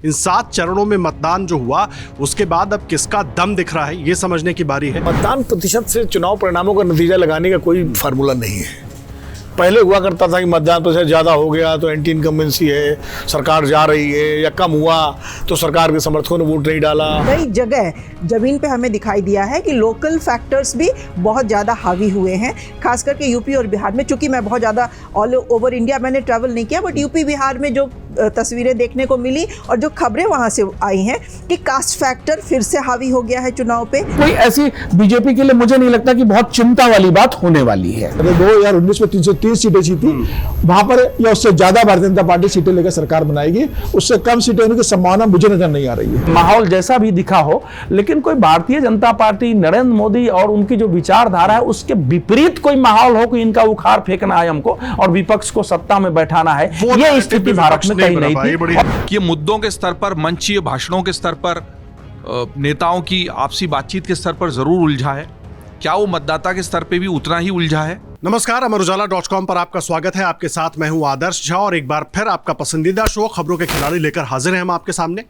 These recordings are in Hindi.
इन 7 चरणों में मतदान जो हुआ उसके बाद अब किसका दम दिख रहा है ये समझने की बारी है। मतदान प्रतिशत से चुनाव परिणामों का नतीजा लगाने का कोई फार्मूला नहीं है। पहले हुआ करता था कि मतदान प्रतिशत ज़्यादा हो गया तो एंटी इनकम्बेंसी है, सरकार जा रही है, या कम हुआ तो सरकार के समर्थकों ने वोट नहीं डाला। कई जगह जमीन पे हमें दिखाई दिया है कि लोकल फैक्टर्स भी बहुत ज़्यादा हावी हुए हैं, खास करके यूपी और बिहार में। चूंकि मैं बहुत ज़्यादा ऑल ओवर इंडिया मैंने ट्रैवल नहीं किया, बट यूपी बिहार में जो तस्वीरें देखने को मिली और जो खबरें वहाँ से आई हैं कि कास्ट फैक्टर फिर से हावी हो गया है चुनाव पे। कोई ऐसी बीजेपी के लिए मुझे नहीं लगता कि बहुत चिंता वाली बात होने वाली है। 2019 में 330 सीटें जीती, वहां पर या उससे ज्यादा भारतीय जनता पार्टी सीटें लेकर सरकार बनाएगी, उससे कम सीटें होने की संभावना मुझे नजर नहीं आ रही है। माहौल जैसा भी दिखा हो, लेकिन कोई भारतीय जनता पार्टी, नरेंद्र मोदी और उनकी जो विचारधारा है उसके विपरीत कोई माहौल हो कि इनका उखाड़ फेंकना है हमको और विपक्ष को सत्ता में बैठाना है, ये स्थिति भारत में कहीं नहीं थी। ये मुद्दों के स्तर पर, मंचीय भाषणों के स्तर पर, नेताओं की आपसी बातचीत के स्तर पर जरूर उलझा है। क्या वो मतदाता के स्तर पे भी उतना ही उलझा है? नमस्कार, अमरुजाला.com पर आपका स्वागत है। आपके साथ मैं हूं आदर्श झा और एक बार फिर आपका पसंदीदा शो खबरों के खिलाड़ी लेकर हाजिर हैं हम आपके सामने।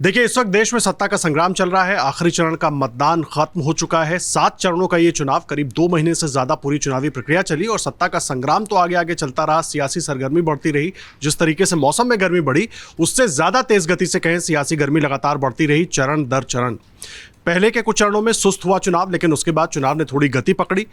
देखिए, इस वक्त देश में सत्ता का संग्राम चल रहा है। आखिरी चरण का मतदान खत्म हो चुका है। 7 चरणों का ये चुनाव, करीब 2 महीने से ज्यादा पूरी चुनावी प्रक्रिया चली और सत्ता का संग्राम तो आगे आगे चलता रहा। सियासी सरगर्मी बढ़ती रही। जिस तरीके से मौसम में गर्मी बढ़ी, उससे ज्यादा तेज गति से कहें सियासी गर्मी लगातार बढ़ती रही, चरण दर चरण। पहले के कुछ चरणों में सुस्त हुआ चुनाव, लेकिन उसके बाद चुनाव ने थोड़ी गति पकड़ी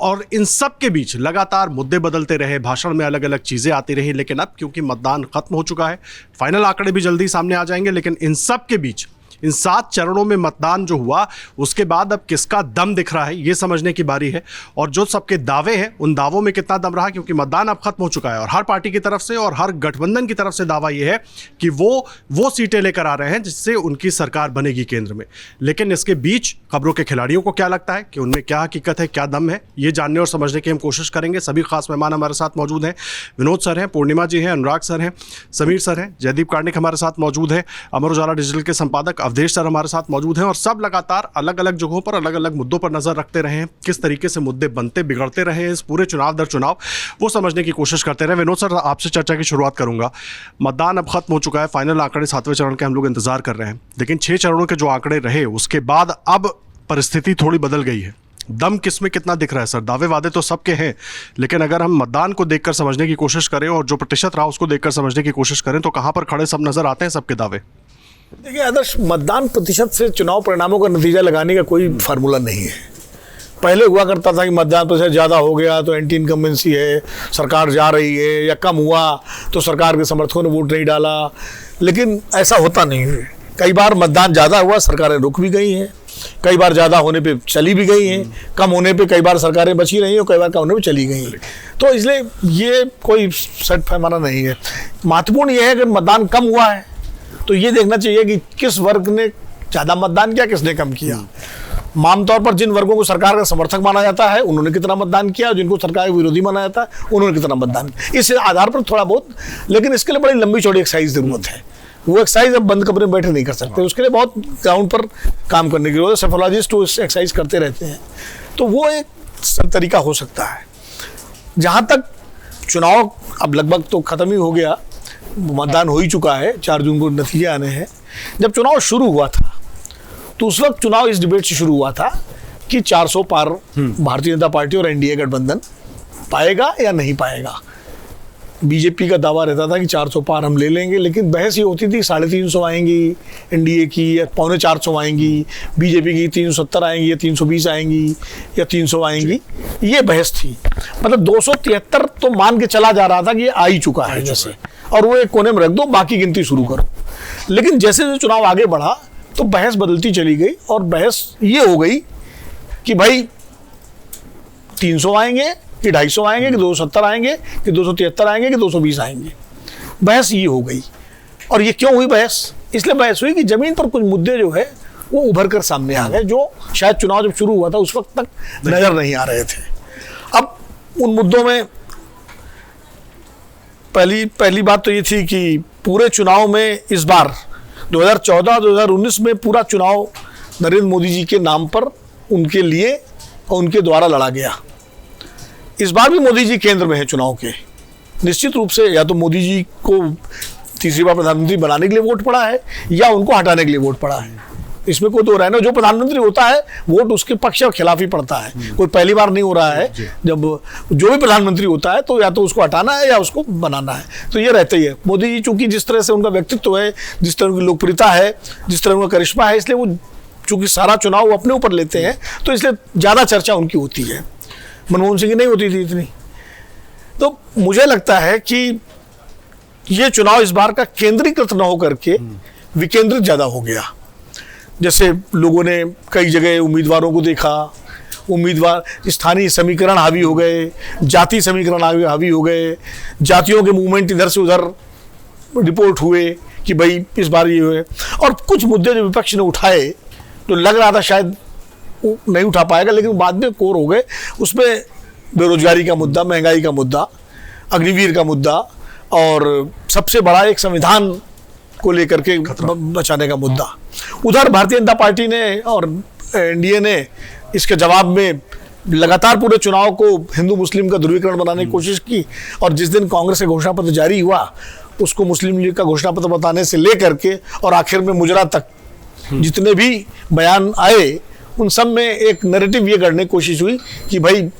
और इन सब के बीच लगातार मुद्दे बदलते रहे, भाषण में अलग अलग चीजें आती रही। लेकिन अब क्योंकि मतदान खत्म हो चुका है, फाइनल आंकड़े भी जल्दी सामने आ जाएंगे, लेकिन इन सब के बीच इन 7 चरणों में मतदान जो हुआ उसके बाद अब किसका दम दिख रहा है ये समझने की बारी है। और जो सबके दावे हैं उन दावों में कितना दम रहा, क्योंकि मतदान अब खत्म हो चुका है और हर पार्टी की तरफ से और हर गठबंधन की तरफ से दावा ये है कि वो सीटें लेकर आ रहे हैं जिससे उनकी सरकार बनेगी केंद्र में। लेकिन इसके बीच खबरों के खिलाड़ियों को क्या लगता है कि उनमें क्या हकीकत है, क्या दम है, ये जानने और समझने की हम कोशिश करेंगे। सभी खास मेहमान हमारे साथ मौजूद हैं। विनोद सर हैं, पूर्णिमा जी हैं, अनुराग सर हैं, समीर सर हैं, जयदीप कार्णिक हमारे साथ मौजूद है, अमर उजाला डिजिटल के संपादक अवधेश सर हमारे साथ मौजूद हैं। और सब लगातार अलग अलग जगहों पर अलग अलग मुद्दों पर नजर रखते रहे हैं, किस तरीके से मुद्दे बनते बिगड़ते रहे हैं इस पूरे चुनाव दर चुनाव, वो समझने की कोशिश करते रहे। विनोद सर, आपसे चर्चा की शुरुआत करूंगा। मतदान अब खत्म हो चुका है, फाइनल आंकड़े 7वें चरण के हम लोग इंतजार कर रहे हैं, लेकिन 6 चरणों के जो आंकड़े रहे उसके बाद अब परिस्थिति थोड़ी बदल गई है। दम किसमें कितना दिख रहा है सर? दावे वादे तो सबके हैं, लेकिन अगर हम मतदान को देखकर समझने की कोशिश करें और जो प्रतिशत रहा उसको देखकर समझने की कोशिश करें तो कहां पर खड़े सब नजर आते हैं सबके दावे? देखिए आदर्श, मतदान प्रतिशत से चुनाव परिणामों का नतीजा लगाने का कोई फार्मूला नहीं है। पहले हुआ करता था कि मतदान प्रतिशत ज़्यादा हो गया तो एंटी इनकम्बेंसी है, सरकार जा रही है, या कम हुआ तो सरकार के समर्थकों ने वोट नहीं डाला। लेकिन ऐसा होता नहीं है। कई बार मतदान ज़्यादा हुआ, सरकारें रुक भी गई हैं, कई बार ज़्यादा होने पे चली भी गई हैं, कम होने पे कई बार सरकारें बची रही हैं और कई बार कम होने पे चली गई हैं। तो इसलिए ये कोई सेट पैमाना नहीं है। महत्वपूर्ण ये है कि मतदान कम हुआ है तो ये देखना चाहिए कि किस वर्ग ने ज़्यादा मतदान किया, किसने कम किया। आमतौर पर जिन वर्गों को सरकार का समर्थक माना जाता है उन्होंने कितना मतदान किया, और जिनको सरकार का विरोधी माना जाता है उन्होंने कितना मतदान किया। इस आधार पर थोड़ा बहुत, लेकिन इसके लिए बड़ी लंबी चौड़ी एक्सरसाइज जरूरत है। वो एक्सरसाइज अब बंद कमरे में बैठे नहीं कर सकते, उसके लिए बहुत ग्राउंड पर काम करने की जरूरत है। सेफोलॉजिस्ट एक्सरसाइज करते रहते हैं, तो वो एक तरीका हो सकता है। जहाँ तक चुनाव अब लगभग तो खत्म ही हो गया, मतदान हो ही चुका है, 4 जून को नतीजे आने हैं। जब चुनाव शुरू हुआ था तो उस वक्त चुनाव इस डिबेट से शुरू हुआ था कि 400 पार भारतीय जनता पार्टी और एनडीए गठबंधन पाएगा या नहीं पाएगा। बीजेपी का दावा रहता था कि 400 पार हम ले लेंगे, लेकिन बहस ये होती थी 350 आएंगी एनडीए की, या 450 आएंगी, बीजेपी की 370 आएंगी, या 320 आएंगी, या 300 आएंगी। ये बहस थी। मतलब 273 तो मान के चला जा रहा था कि ये आ ही चुका है जैसे, और वो एक कोने में रख दो, बाकी गिनती शुरू करो। लेकिन जैसे जैसे चुनाव आगे बढ़ा तो बहस बदलती चली गई, और बहस ये हो गई कि भाई 300 आएंगे कि 250 आएंगे कि 270 आएंगे कि 273 आएंगे कि 220 आएंगे। बहस ये हो गई। और ये क्यों हुई बहस? इसलिए बहस हुई कि जमीन पर कुछ मुद्दे जो है वो उभर कर सामने आ गए, जो शायद चुनाव जब शुरू हुआ था उस वक्त तक नजर नहीं आ रहे थे। अब उन मुद्दों में पहली बात तो ये थी कि पूरे चुनाव में इस बार 2014-2019 में पूरा चुनाव नरेंद्र मोदी जी के नाम पर, उनके लिए और उनके द्वारा लड़ा गया। इस बार भी मोदी जी केंद्र में है चुनाव के। निश्चित रूप से या तो मोदी जी को तीसरी बार प्रधानमंत्री बनाने के लिए वोट पड़ा है या उनको हटाने के लिए वोट पड़ा है। इसमें कोई तो रहना, जो प्रधानमंत्री होता है वोट उसके पक्ष और खिलाफ ही पड़ता है, कोई पहली बार नहीं हो रहा है। जब जो भी प्रधानमंत्री होता है तो या तो उसको हटाना है या उसको बनाना है, तो ये रहता ही है। मोदी जी चूंकि जिस तरह से उनका व्यक्तित्व है, जिस तरह उनकी लोकप्रियता है, जिस तरह उनका करिश्मा है, इसलिए वो चूंकि सारा चुनाव वो अपने ऊपर लेते हैं तो इसलिए ज़्यादा चर्चा उनकी होती है। मनमोहन सिंह की नहीं होती थी इतनी। तो मुझे लगता है कि ये चुनाव इस बार का केंद्रीकृत न होकर के विकेंद्रित ज़्यादा हो गया। जैसे लोगों ने कई जगह उम्मीदवारों को देखा, उम्मीदवार स्थानीय समीकरण हावी हो गए, जाति समीकरण हावी हो गए, जातियों के मूवमेंट इधर से उधर रिपोर्ट हुए कि भाई इस बार ये हुए। और कुछ मुद्दे जो विपक्ष ने उठाए तो लग रहा था शायद नहीं उठा पाएगा, लेकिन बाद में कोर हो गए। उसमें बेरोजगारी का मुद्दा, महंगाई का मुद्दा, अग्निवीर का मुद्दा और सबसे बड़ा एक संविधान को लेकर के बचाने का मुद्दा। उधर भारतीय जनता पार्टी ने और एनडीए ने इसके जवाब में लगातार पूरे चुनाव को हिंदू मुस्लिम का ध्रुवीकरण बनाने की कोशिश की, और जिस दिन कांग्रेस का घोषणा पत्र जारी हुआ उसको मुस्लिम लीग का घोषणा पत्र बताने से लेकर के और आखिर में मुजरा तक जितने भी बयान आए उन सब में एक नैरेटिव ये करने की कोशिश हुई कि भाई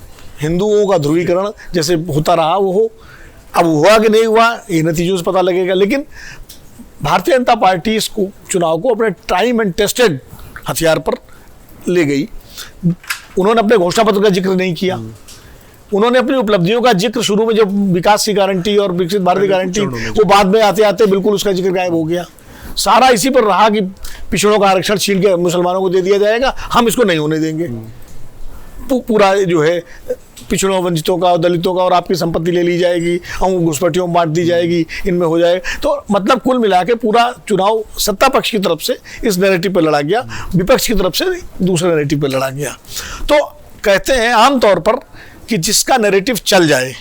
हिंदुओं का ध्रुवीकरण जैसे होता रहा वो हो। अब हुआ कि नहीं हुआ ये नतीजों से पता लगेगा, लेकिन भारतीय जनता पार्टी इस चुनाव को अपने टाइम एंड टेस्टेड हथियार पर ले गई। उन्होंने अपने घोषणा पत्र का जिक्र नहीं किया, उन्होंने अपनी उपलब्धियों का जिक्र शुरू में जब विकास की गारंटी और विकसित भारत की गारंटी वो बाद में आते आते बिल्कुल उसका जिक्र गायब हो गया। सारा इसी पर रहा कि पिछड़ों का आरक्षण छीन के मुसलमानों को दे दिया जाएगा, हम इसको नहीं होने देंगे। पूरा जो है पिछड़ों वंचितों का और दलितों का और आपकी संपत्ति ले ली जाएगी और घुसपैठियों में बांट दी जाएगी, इनमें हो जाएगा। तो मतलब कुल मिला के पूरा चुनाव सत्ता पक्ष की तरफ से इस नैरेटिव पर लड़ा गया, विपक्ष की तरफ से दूसरे नैरेटिव पर लड़ा गया। तो कहते हैं आमतौर पर कि जिसका नैरेटिव चल जाए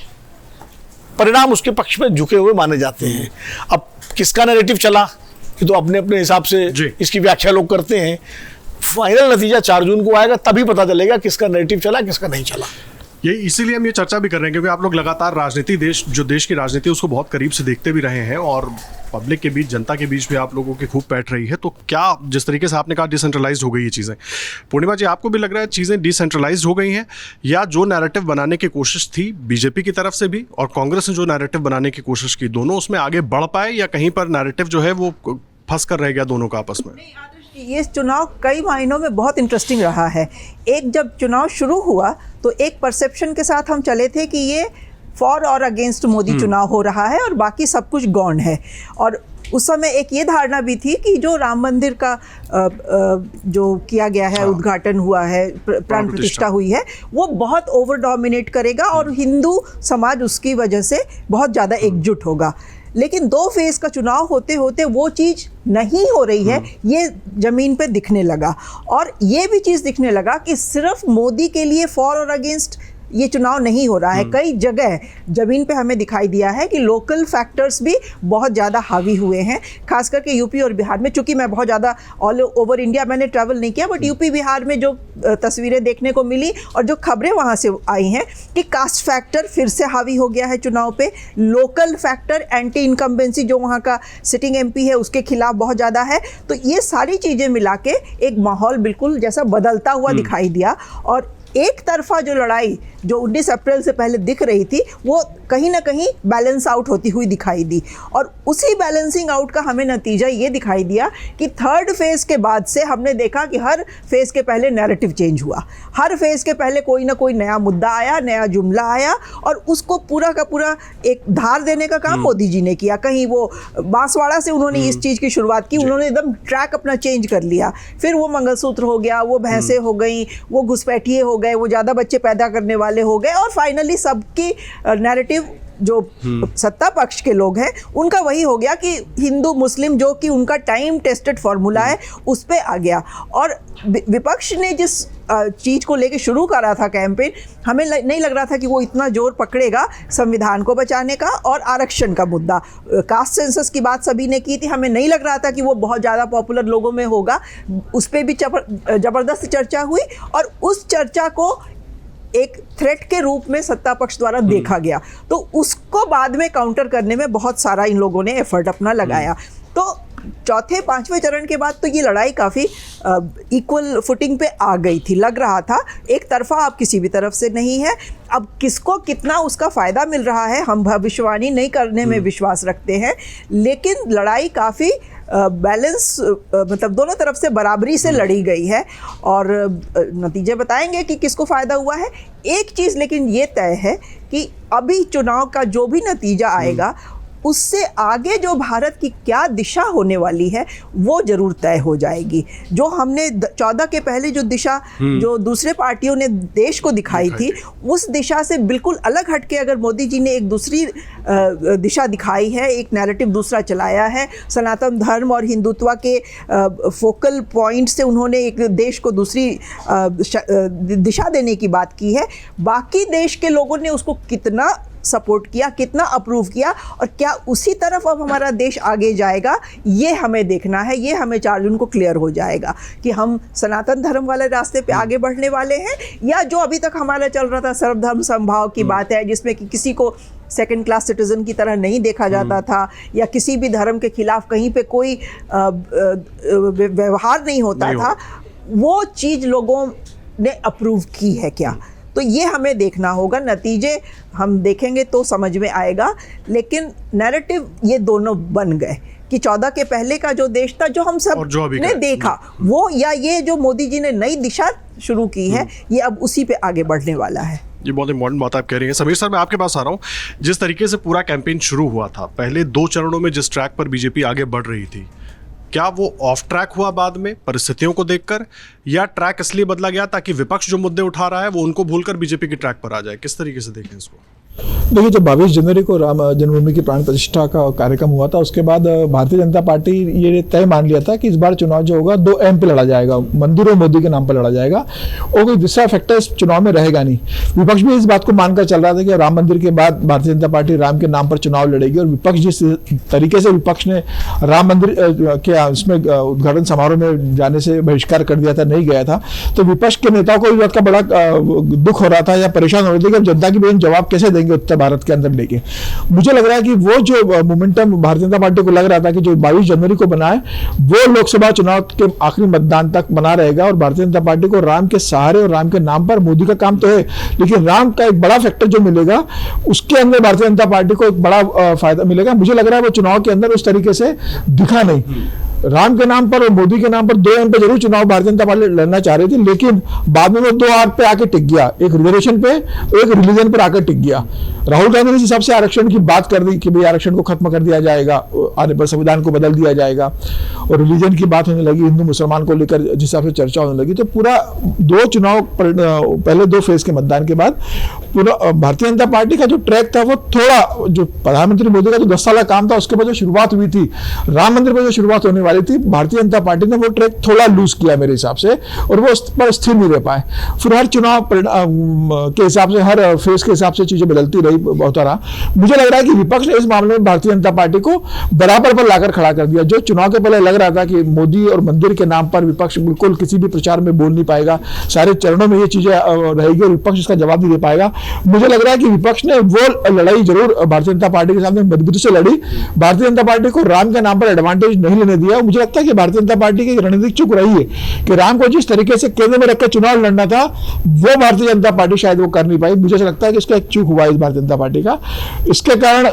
परिणाम उसके पक्ष में झुके हुए माने जाते हैं। अब किसका नैरेटिव चला कि तो अपने अपने हिसाब से इसकी व्याख्या लोग करते हैं। फाइनल नतीजा 4 जून को आएगा, तभी पता चलेगा किसका नैरेटिव चला किसका नहीं चला। ये इसीलिए हम ये चर्चा भी कर रहे हैं क्योंकि आप लोग लगातार राजनीति देश की राजनीति उसको बहुत करीब से देखते भी रहे हैं और पब्लिक के बीच, जनता के बीच भी आप लोगों की खूब बैठ रही है। तो क्या जिस तरीके से आपने कहा डिसेंट्रलाइज हो गई ये चीज़ें, पूर्णिमा जी आपको भी लग रहा है चीज़ें डिसेंट्रलाइज हो गई हैं, या जो नैरेटिव बनाने की कोशिश थी बीजेपी की तरफ से भी और कांग्रेस ने जो नैरेटिव बनाने की कोशिश की, दोनों उसमें आगे बढ़ पाए या कहीं पर नैरेटिव जो है वो फंस कर रह गया दोनों का आपस में? ये चुनाव कई मायनों में बहुत इंटरेस्टिंग रहा है। एक जब चुनाव शुरू हुआ तो एक परसेप्शन के साथ हम चले थे कि ये फॉर और अगेंस्ट मोदी चुनाव हो रहा है और बाकी सब कुछ गौण है। और उस समय एक ये धारणा भी थी कि जो राम मंदिर का जो किया गया है, उद्घाटन हुआ है, प्राण प्रतिष्ठा हुई है, वो बहुत ओवर डोमिनेट करेगा और हिंदू समाज उसकी वजह से बहुत ज़्यादा एकजुट होगा। लेकिन 2 फेज का चुनाव होते होते वो चीज़ नहीं हो रही है, ये ज़मीन पे दिखने लगा। और ये भी चीज़ दिखने लगा कि सिर्फ मोदी के लिए फॉर और अगेंस्ट ये चुनाव नहीं हो रहा है। कई जगह ज़मीन पे हमें दिखाई दिया है कि लोकल फैक्टर्स भी बहुत ज़्यादा हावी हुए हैं, खास करके यूपी और बिहार में। चूँकि मैं बहुत ज़्यादा ऑल ओवर इंडिया मैंने ट्रैवल नहीं किया, बट यूपी बिहार में जो तस्वीरें देखने को मिली और जो खबरें वहाँ से आई हैं कि कास्ट फैक्टर फिर से हावी हो गया है चुनाव पे, लोकल फैक्टर, एंटी इनकम्बेंसी जो वहाँ का सिटिंग MP है उसके खिलाफ बहुत ज़्यादा है। तो ये सारी चीज़ें मिला के एक माहौल बिल्कुल जैसा बदलता हुआ दिखाई दिया। और एक तरफा जो लड़ाई जो 19 अप्रैल से पहले दिख रही थी वो कहीं ना कहीं बैलेंस आउट होती हुई दिखाई दी। और उसी बैलेंसिंग आउट का हमें नतीजा ये दिखाई दिया कि 3rd फेज के बाद से हमने देखा कि हर फेज के पहले नैरेटिव चेंज हुआ, हर फेज के पहले कोई ना कोई नया मुद्दा आया, नया जुमला आया और उसको पूरा का पूरा एक धार देने का काम मोदी जी ने किया। कहीं वो बांसवाड़ा से उन्होंने इस चीज़ की शुरुआत की, उन्होंने एकदम ट्रैक अपना चेंज कर लिया। फिर वो मंगलसूत्र हो गया, वो भैंसें हो गई, वो घुसपैठिए हो गए, वो ज़्यादा बच्चे पैदा करने वाले हो गए और फाइनली सबकी नैरेटिव जो सत्ता पक्ष के लोग हैं उनका वही हो गया कि हिंदू मुस्लिम, जो कि उनका टाइम टेस्टेड फॉर्मूला है, उस पे आ गया। और विपक्ष ने जिस चीज़ को लेके शुरू करा था कैंपेन, हमें नहीं लग रहा था कि वो इतना जोर पकड़ेगा संविधान को बचाने का और आरक्षण का मुद्दा। कास्ट सेंसस की बात सभी ने की थी, हमें नहीं लग रहा था कि वो बहुत ज़्यादा पॉपुलर लोगों में होगा, उस पर भी ज़बरदस्त चर्चा हुई और उस चर्चा को एक थ्रेट के रूप में सत्ता पक्ष द्वारा देखा गया, तो उसको बाद में काउंटर करने में बहुत सारा इन लोगों ने एफर्ट अपना लगाया। तो चौथे पांचवें चरण के बाद तो ये लड़ाई काफ़ी इक्वल फुटिंग पे आ गई थी। लग रहा था एक तरफा अब किसी भी तरफ से नहीं है। अब किसको कितना उसका फ़ायदा मिल रहा है हम भविष्यवाणी नहीं करने में विश्वास रखते हैं, लेकिन लड़ाई काफ़ी बैलेंस मतलब दोनों तरफ से बराबरी से लड़ी गई है और नतीजे बताएंगे कि किसको फ़ायदा हुआ है। एक चीज़ लेकिन ये तय है कि अभी चुनाव का जो भी नतीजा आएगा उससे आगे जो भारत की क्या दिशा होने वाली है वो जरूर तय हो जाएगी। जो हमने 14 के पहले जो दिशा जो दूसरे पार्टियों ने देश को दिखाई थी, उस दिशा से बिल्कुल अलग हटके अगर मोदी जी ने एक दूसरी दिशा दिखाई है, एक नैरेटिव दूसरा चलाया है, सनातन धर्म और हिंदुत्व के फोकल पॉइंट से उन्होंने एक देश को दूसरी दिशा देने की बात की है, बाकी देश के लोगों ने उसको कितना सपोर्ट किया, कितना अप्रूव किया और क्या उसी तरफ अब हमारा देश आगे जाएगा, ये हमें देखना है। ये हमें 4 जून को क्लियर हो जाएगा कि हम सनातन धर्म वाले रास्ते पे आगे बढ़ने वाले हैं या जो अभी तक हमारा चल रहा था सर्वधर्म समभाव की बात है, जिसमें कि किसी को सेकंड क्लास सिटीजन की तरह नहीं देखा जाता था या किसी भी धर्म के खिलाफ कहीं पे कोई व्यवहार नहीं होता था, वो चीज़ लोगों ने अप्रूव की है क्या? तो ये हमें देखना होगा। नतीजे हम देखेंगे तो समझ में आएगा, लेकिन नैरेटिव ये दोनों बन गए कि 14 के पहले का जो देश था, जो हम सब ने देखा वो, या ये जो मोदी जी ने नई दिशा शुरू की है, ये अब उसी पे आगे बढ़ने वाला है। ये बहुत इंपॉर्टेंट बात आप कह रही हैं। समीर सर, मैं आपके पास आ रहा हूँ। जिस तरीके से पूरा कैंपेन शुरू हुआ था, पहले 2 चरणों में जिस ट्रैक पर बीजेपी आगे बढ़ रही थी, क्या वो ऑफ ट्रैक हुआ बाद में परिस्थितियों को देखकर, या ट्रैक इसलिए बदला गया ताकि विपक्ष जो मुद्दे उठा रहा है वो उनको भूलकर बीजेपी की ट्रैक पर आ जाए? किस तरीके से देखें इसको? देखिए, जब 22 जनवरी को राम जन्मभूमि की प्राण प्रतिष्ठा का कार्यक्रम हुआ था, उसके बाद भारतीय जनता पार्टी ये तय मान लिया था कि इस बार चुनाव जो होगा 2 एम पे लड़ा जाएगा, मंदिर और मोदी के नाम पर लड़ा जाएगा और कोई दूसरा फैक्टर इस चुनाव में रहेगा नहीं। विपक्ष भी इस बात को मानकर चल रहा था कि राम मंदिर के बाद भारतीय जनता पार्टी राम के नाम पर चुनाव लड़ेगी और विपक्ष जिस तरीके से विपक्ष ने राम मंदिर के इसमें उद्घाटन समारोह में जाने से बहिष्कार कर दिया था, नहीं गया था, तो विपक्ष के नेताओं को इस बात का बड़ा दुख हो रहा था या परेशान हो रहे थे कि जनता की बेन जवाब कैसे देंगे उत्तर भारत के अंदर लेके। मुझे लग रहा है कि वो जो मोमेंटम भारतीय जनता पार्टी को लग रहा था कि जो 22 जनवरी को बना है, वो लोकसभा चुनाव के आखिरी मतदान तक बना रहेगा और भारतीय जनता पार्टी को राम के सहारे और राम के नाम पर, मोदी का काम तो है लेकिन राम का एक बड़ा फैक्टर जो मिलेगा उसके अंदर भारतीय जनता पार्टी को एक बड़ा फायदा मिलेगा। मुझे लग रहा है वो चुनाव के अंदर उस तरीके से दिखा नहीं। राम के नाम पर और मोदी के नाम पर 2 एम पे जरूर चुनाव भारतीय जनता पार्टी लड़ना चाह रही थी, लेकिन बाद में वो 2 आर पे आके टिक गया, एक रिजर्वेशन पे, एक रिलीजन पर आकर टिक गया। राहुल गांधी ने इस हिसाब से आरक्षण की बात कर दी कि भाई आरक्षण को खत्म कर दिया जाएगा, आने पर संविधान को बदल दिया जाएगा और रिलीजन की बात होने लगी, हिंदू मुसलमान को लेकर जिस हिसाब से चर्चा होने लगी, तो पूरा 2 चुनाव पहले 2 फेज के मतदान के बाद पूरा भारतीय जनता पार्टी का जो ट्रैक था वो थोड़ा, जो प्रधानमंत्री मोदी का जो 10 साल का काम था उसके बाद जो शुरुआत हुई थी, राम मंदिर पर जो शुरुआत होने वाली थी, भारतीय जनता पार्टी ने वो ट्रैक थोड़ा लूज किया मेरे हिसाब से और वो उस पर स्थिर नहीं रह पाए। फिर हर चुनाव के हिसाब से, हर फेज के हिसाब से चीजें बदलती रही, बहुत रहा। मुझे लग रहा है कि विपक्ष ने इस मामले में भारतीय जनता पार्टी को बराबर पर लाकर खड़ा कर दिया। जो चुनाव के पहले लग रहा था कि मोदी और मंदिर के नाम पर विपक्ष बिल्कुल किसी भी प्रचार में बोल नहीं पाएगा, सारे चरणों में ये चीजें रहेगी और विपक्ष इसका जवाब नहीं दे पाएगा, मुझे लग रहा है कि विपक्ष ने वो लड़ाई जरूर भारतीय जनता पार्टी के सामने मजबूती से लड़ी। भारतीय जनता पार्टी को राम के नाम पर एडवांटेज नहीं लेने दिया। मुझे लगता है कि भारतीय जनता पार्टी की रणनीतिक चूक रही है कि राम को जिस तरीके से केंद्र में रखकर चुनाव लड़ना था वो भारतीय जनता पार्टी शायद वो कर नहीं पाई। मुझे ऐसा लगता है कि इसका एक चूक हुआ है इस भारतीय जनता पार्टी का। इसके कारण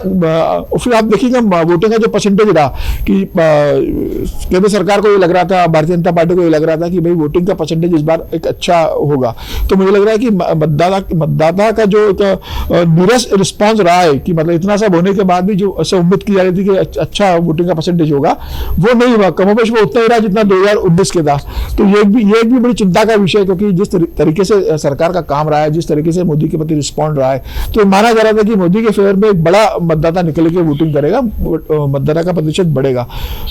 फिर आप देखिएगा वोटिंग का जो परसेंटेज रहा कि केंद्र सरकार को ये लग रहा था, भारतीय जनता पार्टी को ये लग रहा था कि भाई वोटिंग का परसेंटेज इस बार एक अच्छा होगा, तो मुझे लग रहा है कि मतदाता का जो नीरस रिस्पॉन्स रहा है कि मतलब इतना सब होने के बाद भी जो ऐसा उम्मीद की जा रही थी कि अच्छा वोटिंग का परसेंटेज होगा, वो नहीं हुआ। कमोबेश वो उतना ही रहा जितना 2019 के था। तो ये एक भी बड़ी चिंता का विषय है, क्योंकि जिस तरीके से सरकार का काम रहा है, जिस तरीके से मोदी के प्रति रिस्पॉन्ड रहा है, तो माना जा रहा था कि मोदी के फेवर में एक बड़ा मतदाता निकल के वोटिंग करेगा, मतदाता का प्रतिशत बढ़ेगा,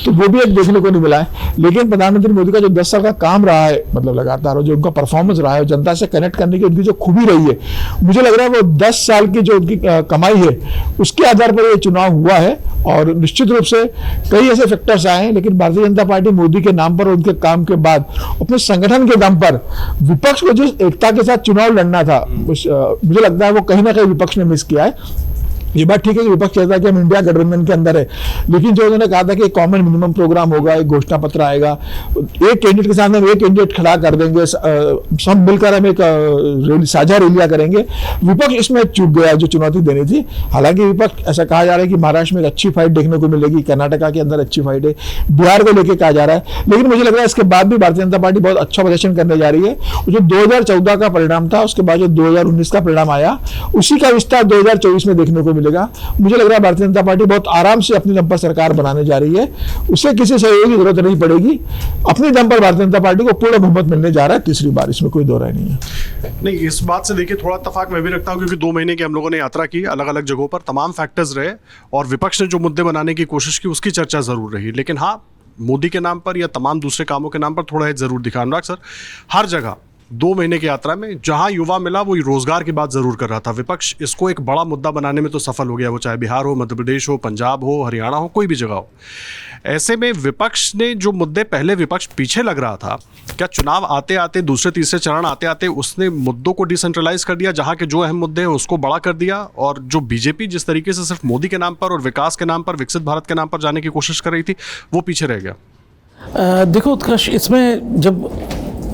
तो वो भी एक देखने को नहीं मिला है। लेकिन प्रधानमंत्री मोदी का जो 10 साल का काम रहा है, मतलब लगातार जो उनका परफॉर्मेंस रहा है, जनता से कनेक्ट करने की उनकी जो खूबी रही है, मुझे लग रहा है वो 10 साल की जो उनकी कमाई है उसके आधार पर ये चुनाव हुआ है और निश्चित रूप से कई ऐसे फैक्टर्स आए हैं, लेकिन भारतीय जनता पार्टी मोदी के नाम पर और उनके काम के बाद अपने संगठन के दम पर विपक्ष को जिस एकता के साथ चुनाव लड़ना था, मुझे लगता है वो कहीं ना कहीं विपक्ष ने मिस किया है। ये बात ठीक है कि विपक्ष कहता है कि हम इंडिया गठबंधन के अंदर है, लेकिन जो उन्होंने कहा था कि एक कॉमन मिनिमम प्रोग्राम होगा, एक घोषणा पत्र आएगा, एक कैंडिडेट के सामने हम एक कैंडिडेट खड़ा कर देंगे, सब मिलकर हम एक साझा रैलियां करेंगे, विपक्ष इसमें चूक गया जो चुनौती देनी थी। हालांकि विपक्ष, ऐसा कहा जा रहा है कि महाराष्ट्र में एक अच्छी फाइट देखने को मिलेगी, कर्नाटका के अंदर अच्छी फाइट है, बिहार को लेकर कहा जा रहा है, लेकिन मुझे लग रहा है इसके बाद भी भारतीय जनता पार्टी बहुत अच्छा प्रदर्शन करने जा रही है। जो 2014 का परिणाम था, उसके बाद जो 2019 का परिणाम आया, उसी का विस्तार 2024 में देखने को मिलेगा। मुझे लग रहा है भारतीय जनता पार्टी बहुत आराम से अपनी दम पर सरकार बनाने जा रही है, उसे किसी सहयोग की जरूरत नहीं पड़ेगी। अपनी दम पर भारतीय जनता पार्टी को पूर्ण बहुमत मिलने जा रहा है तीसरी बार, इसमें कोई दो राय नहीं है। नहीं, इस बात से देखिए थोड़ा इत्तेफाक मैं भी रखता हूं, क्योंकि 2 महीने की हम लोगों ने यात्रा की, अलग अलग जगहों पर तमाम फैक्टर्स रहे और विपक्ष ने जो मुद्दे बनाने की कोशिश की उसकी चर्चा जरूर रही, लेकिन हाँ, मोदी के नाम पर या तमाम दूसरे कामों के नाम पर थोड़ा है जरूर दिखा। अनुराग सर, हर जगह 2 महीने की यात्रा में जहां युवा मिला वो रोजगार की बात जरूर कर रहा था। विपक्ष इसको एक बड़ा मुद्दा बनाने में तो सफल हो गया, वो चाहे बिहार हो, मध्य प्रदेश हो, पंजाब हो, हरियाणा हो, कोई भी जगह हो। ऐसे में विपक्ष ने जो मुद्दे पहले विपक्ष पीछे लग रहा था, क्या चुनाव आते आते, दूसरे तीसरे चरण आते आते उसने मुद्दों को डिसेंट्रलाइज कर दिया, जहां के जो अहम मुद्दे हैं उसको बड़ा कर दिया, और जो बीजेपी जिस तरीके से सिर्फ मोदी के नाम पर और विकास के नाम पर, विकसित भारत के नाम पर जाने की कोशिश कर रही थी, वो पीछे रह गया? देखो उत्कर्ष, इसमें जब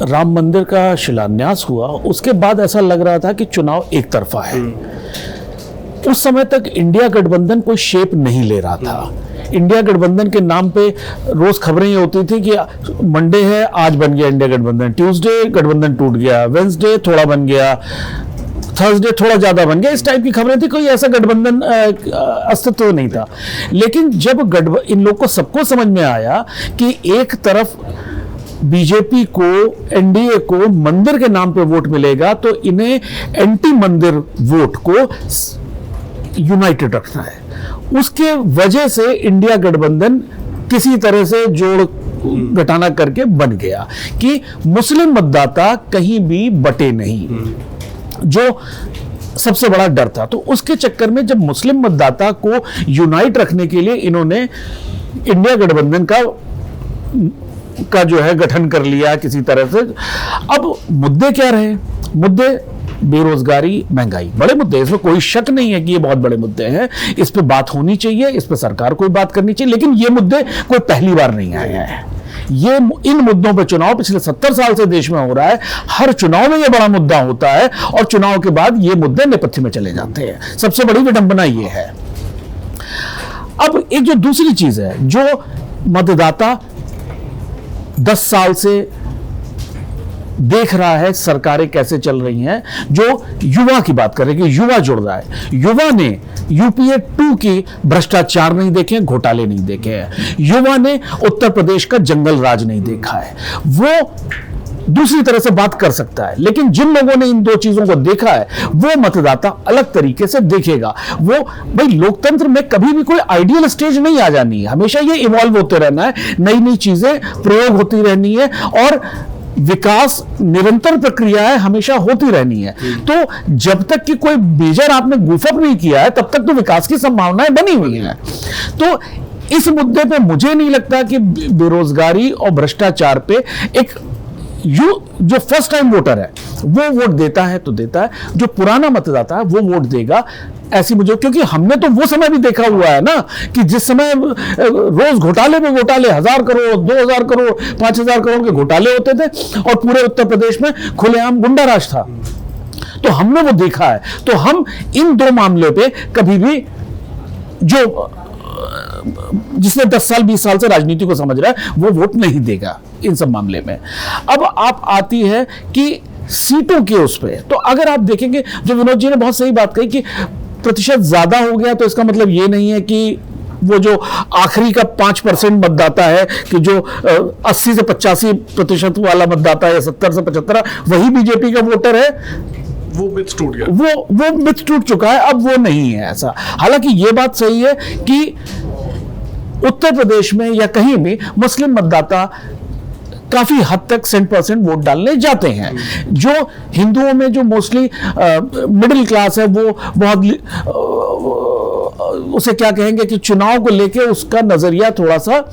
राम मंदिर का शिलान्यास हुआ उसके बाद ऐसा लग रहा था कि चुनाव एक तरफा है। उस समय तक इंडिया गठबंधन कोई शेप नहीं ले रहा था। इंडिया गठबंधन के नाम पे रोज खबरें ये होती थी कि मंडे है, आज बन गया इंडिया गठबंधन, ट्यूसडे गठबंधन टूट गया, वेडनेसडे थोड़ा बन गया, थर्सडे थोड़ा ज्यादा बन गया, इस टाइप की खबरें थी। कोई ऐसा गठबंधन अस्तित्व नहीं था। लेकिन जब इन लोग को सबको समझ में आया कि एक तरफ बीजेपी को, एनडीए को मंदिर के नाम पे वोट मिलेगा, तो इन्हें एंटी मंदिर वोट को यूनाइटेड रखना है। उसके वजह से इंडिया गठबंधन किसी तरह से जोड़ घटाना करके बन गया कि मुस्लिम मतदाता कहीं भी बटे नहीं, जो सबसे बड़ा डर था। तो उसके चक्कर में जब मुस्लिम मतदाता को यूनाइट रखने के लिए इन्होंने इंडिया गठबंधन का जो है गठन कर लिया किसी तरह से। अब मुद्दे क्या रहे? मुद्दे बेरोजगारी, महंगाई, बड़े मुद्दे, इसमें कोई शक नहीं है कि ये बहुत बड़े मुद्दे हैं, इस पे बात होनी चाहिए, इस पे सरकार को बात करनी चाहिए। लेकिन ये मुद्दे कोई पहली बार नहीं आए हैं। ये इन मुद्दों पर चुनाव पिछले 70 साल से देश में हो रहा है। हर चुनाव में ये बड़ा मुद्दा होता है और चुनाव के बाद ये मुद्दे नेपथ्य में चले जाते हैं। सबसे बड़ी विडंबना ये है। अब एक जो दूसरी चीज है, जो मतदाता 10 साल से देख रहा है सरकारें कैसे चल रही हैं, जो युवा की बात करें कि युवा जुड़ रहा है। युवा ने यूपीए 2 की भ्रष्टाचार नहीं देखे, घोटाले नहीं देखे हैं। युवा ने उत्तर प्रदेश का जंगल राज नहीं देखा है। वो दूसरी तरह से बात कर सकता है, लेकिन जिन लोगों ने इन 2 चीजों को देखा है वो मतदाता अलग तरीके से देखेगा। वो भाई, लोकतंत्र में कभी भी कोई आइडियल स्टेज नहीं आ जानी है, हमेशा ये इवॉल्व होते रहना है, नई नई चीजें प्रयोग होती रहनी है और विकास निरंतर प्रक्रिया है, हमेशा होती रहनी है। तो जब तक कि कोई मेजर आपने गुफअप नहीं किया है, तब तक तो विकास की संभावनाएं बनी हुई हैं। तो इस मुद्दे पे मुझे नहीं लगता कि बेरोजगारी और भ्रष्टाचार पे एक जो फर्स्ट टाइम वोटर है वो वोट देता है तो देता है, जो पुराना मतदाता है वो वोट देगा, ऐसी मुझे, क्योंकि हमने तो वो समय भी देखा हुआ है ना कि जिस समय रोज घोटाले में घोटाले, 1000 करोड़, 2000 करोड़, 5000 करोड़ के घोटाले होते थे और पूरे उत्तर प्रदेश में खुलेआम गुंडा राज था। तो हमने वो देखा है। तो हम इन 2 मामले पे कभी भी, जो जिसने 10 साल 20 साल से राजनीति को समझ रहा है वो वोट नहीं देगा इन सब मामले में। अब आप आती है कि सीटों के उस पे, तो अगर आप देखेंगे, जो विनोद जी ने बहुत सही बात कही कि प्रतिशत ज्यादा हो गया, तो इसका मतलब ये नहीं है कि वो जो आखिरी का 5% मतदाता है कि जो 80 से 85% वाला मतदाता है, 70 से 75 वही बीजेपी का वोटर है, वो मिथ टूट गया, वो मिथ टूट चुका है। अब वो नहीं है ऐसा। हालांकि ये बात सही है कि उत्तर प्रदेश में या कहीं भी मुस्लिम मतदाता काफी हद तक 100% वोट डालने जाते हैं। जो हिंदुओं में जो मोस्टली मिडिल क्लास है वो बहुत उसे क्या कहेंगे कि चुनाव को लेके उसका नजरिया थोड़ा सा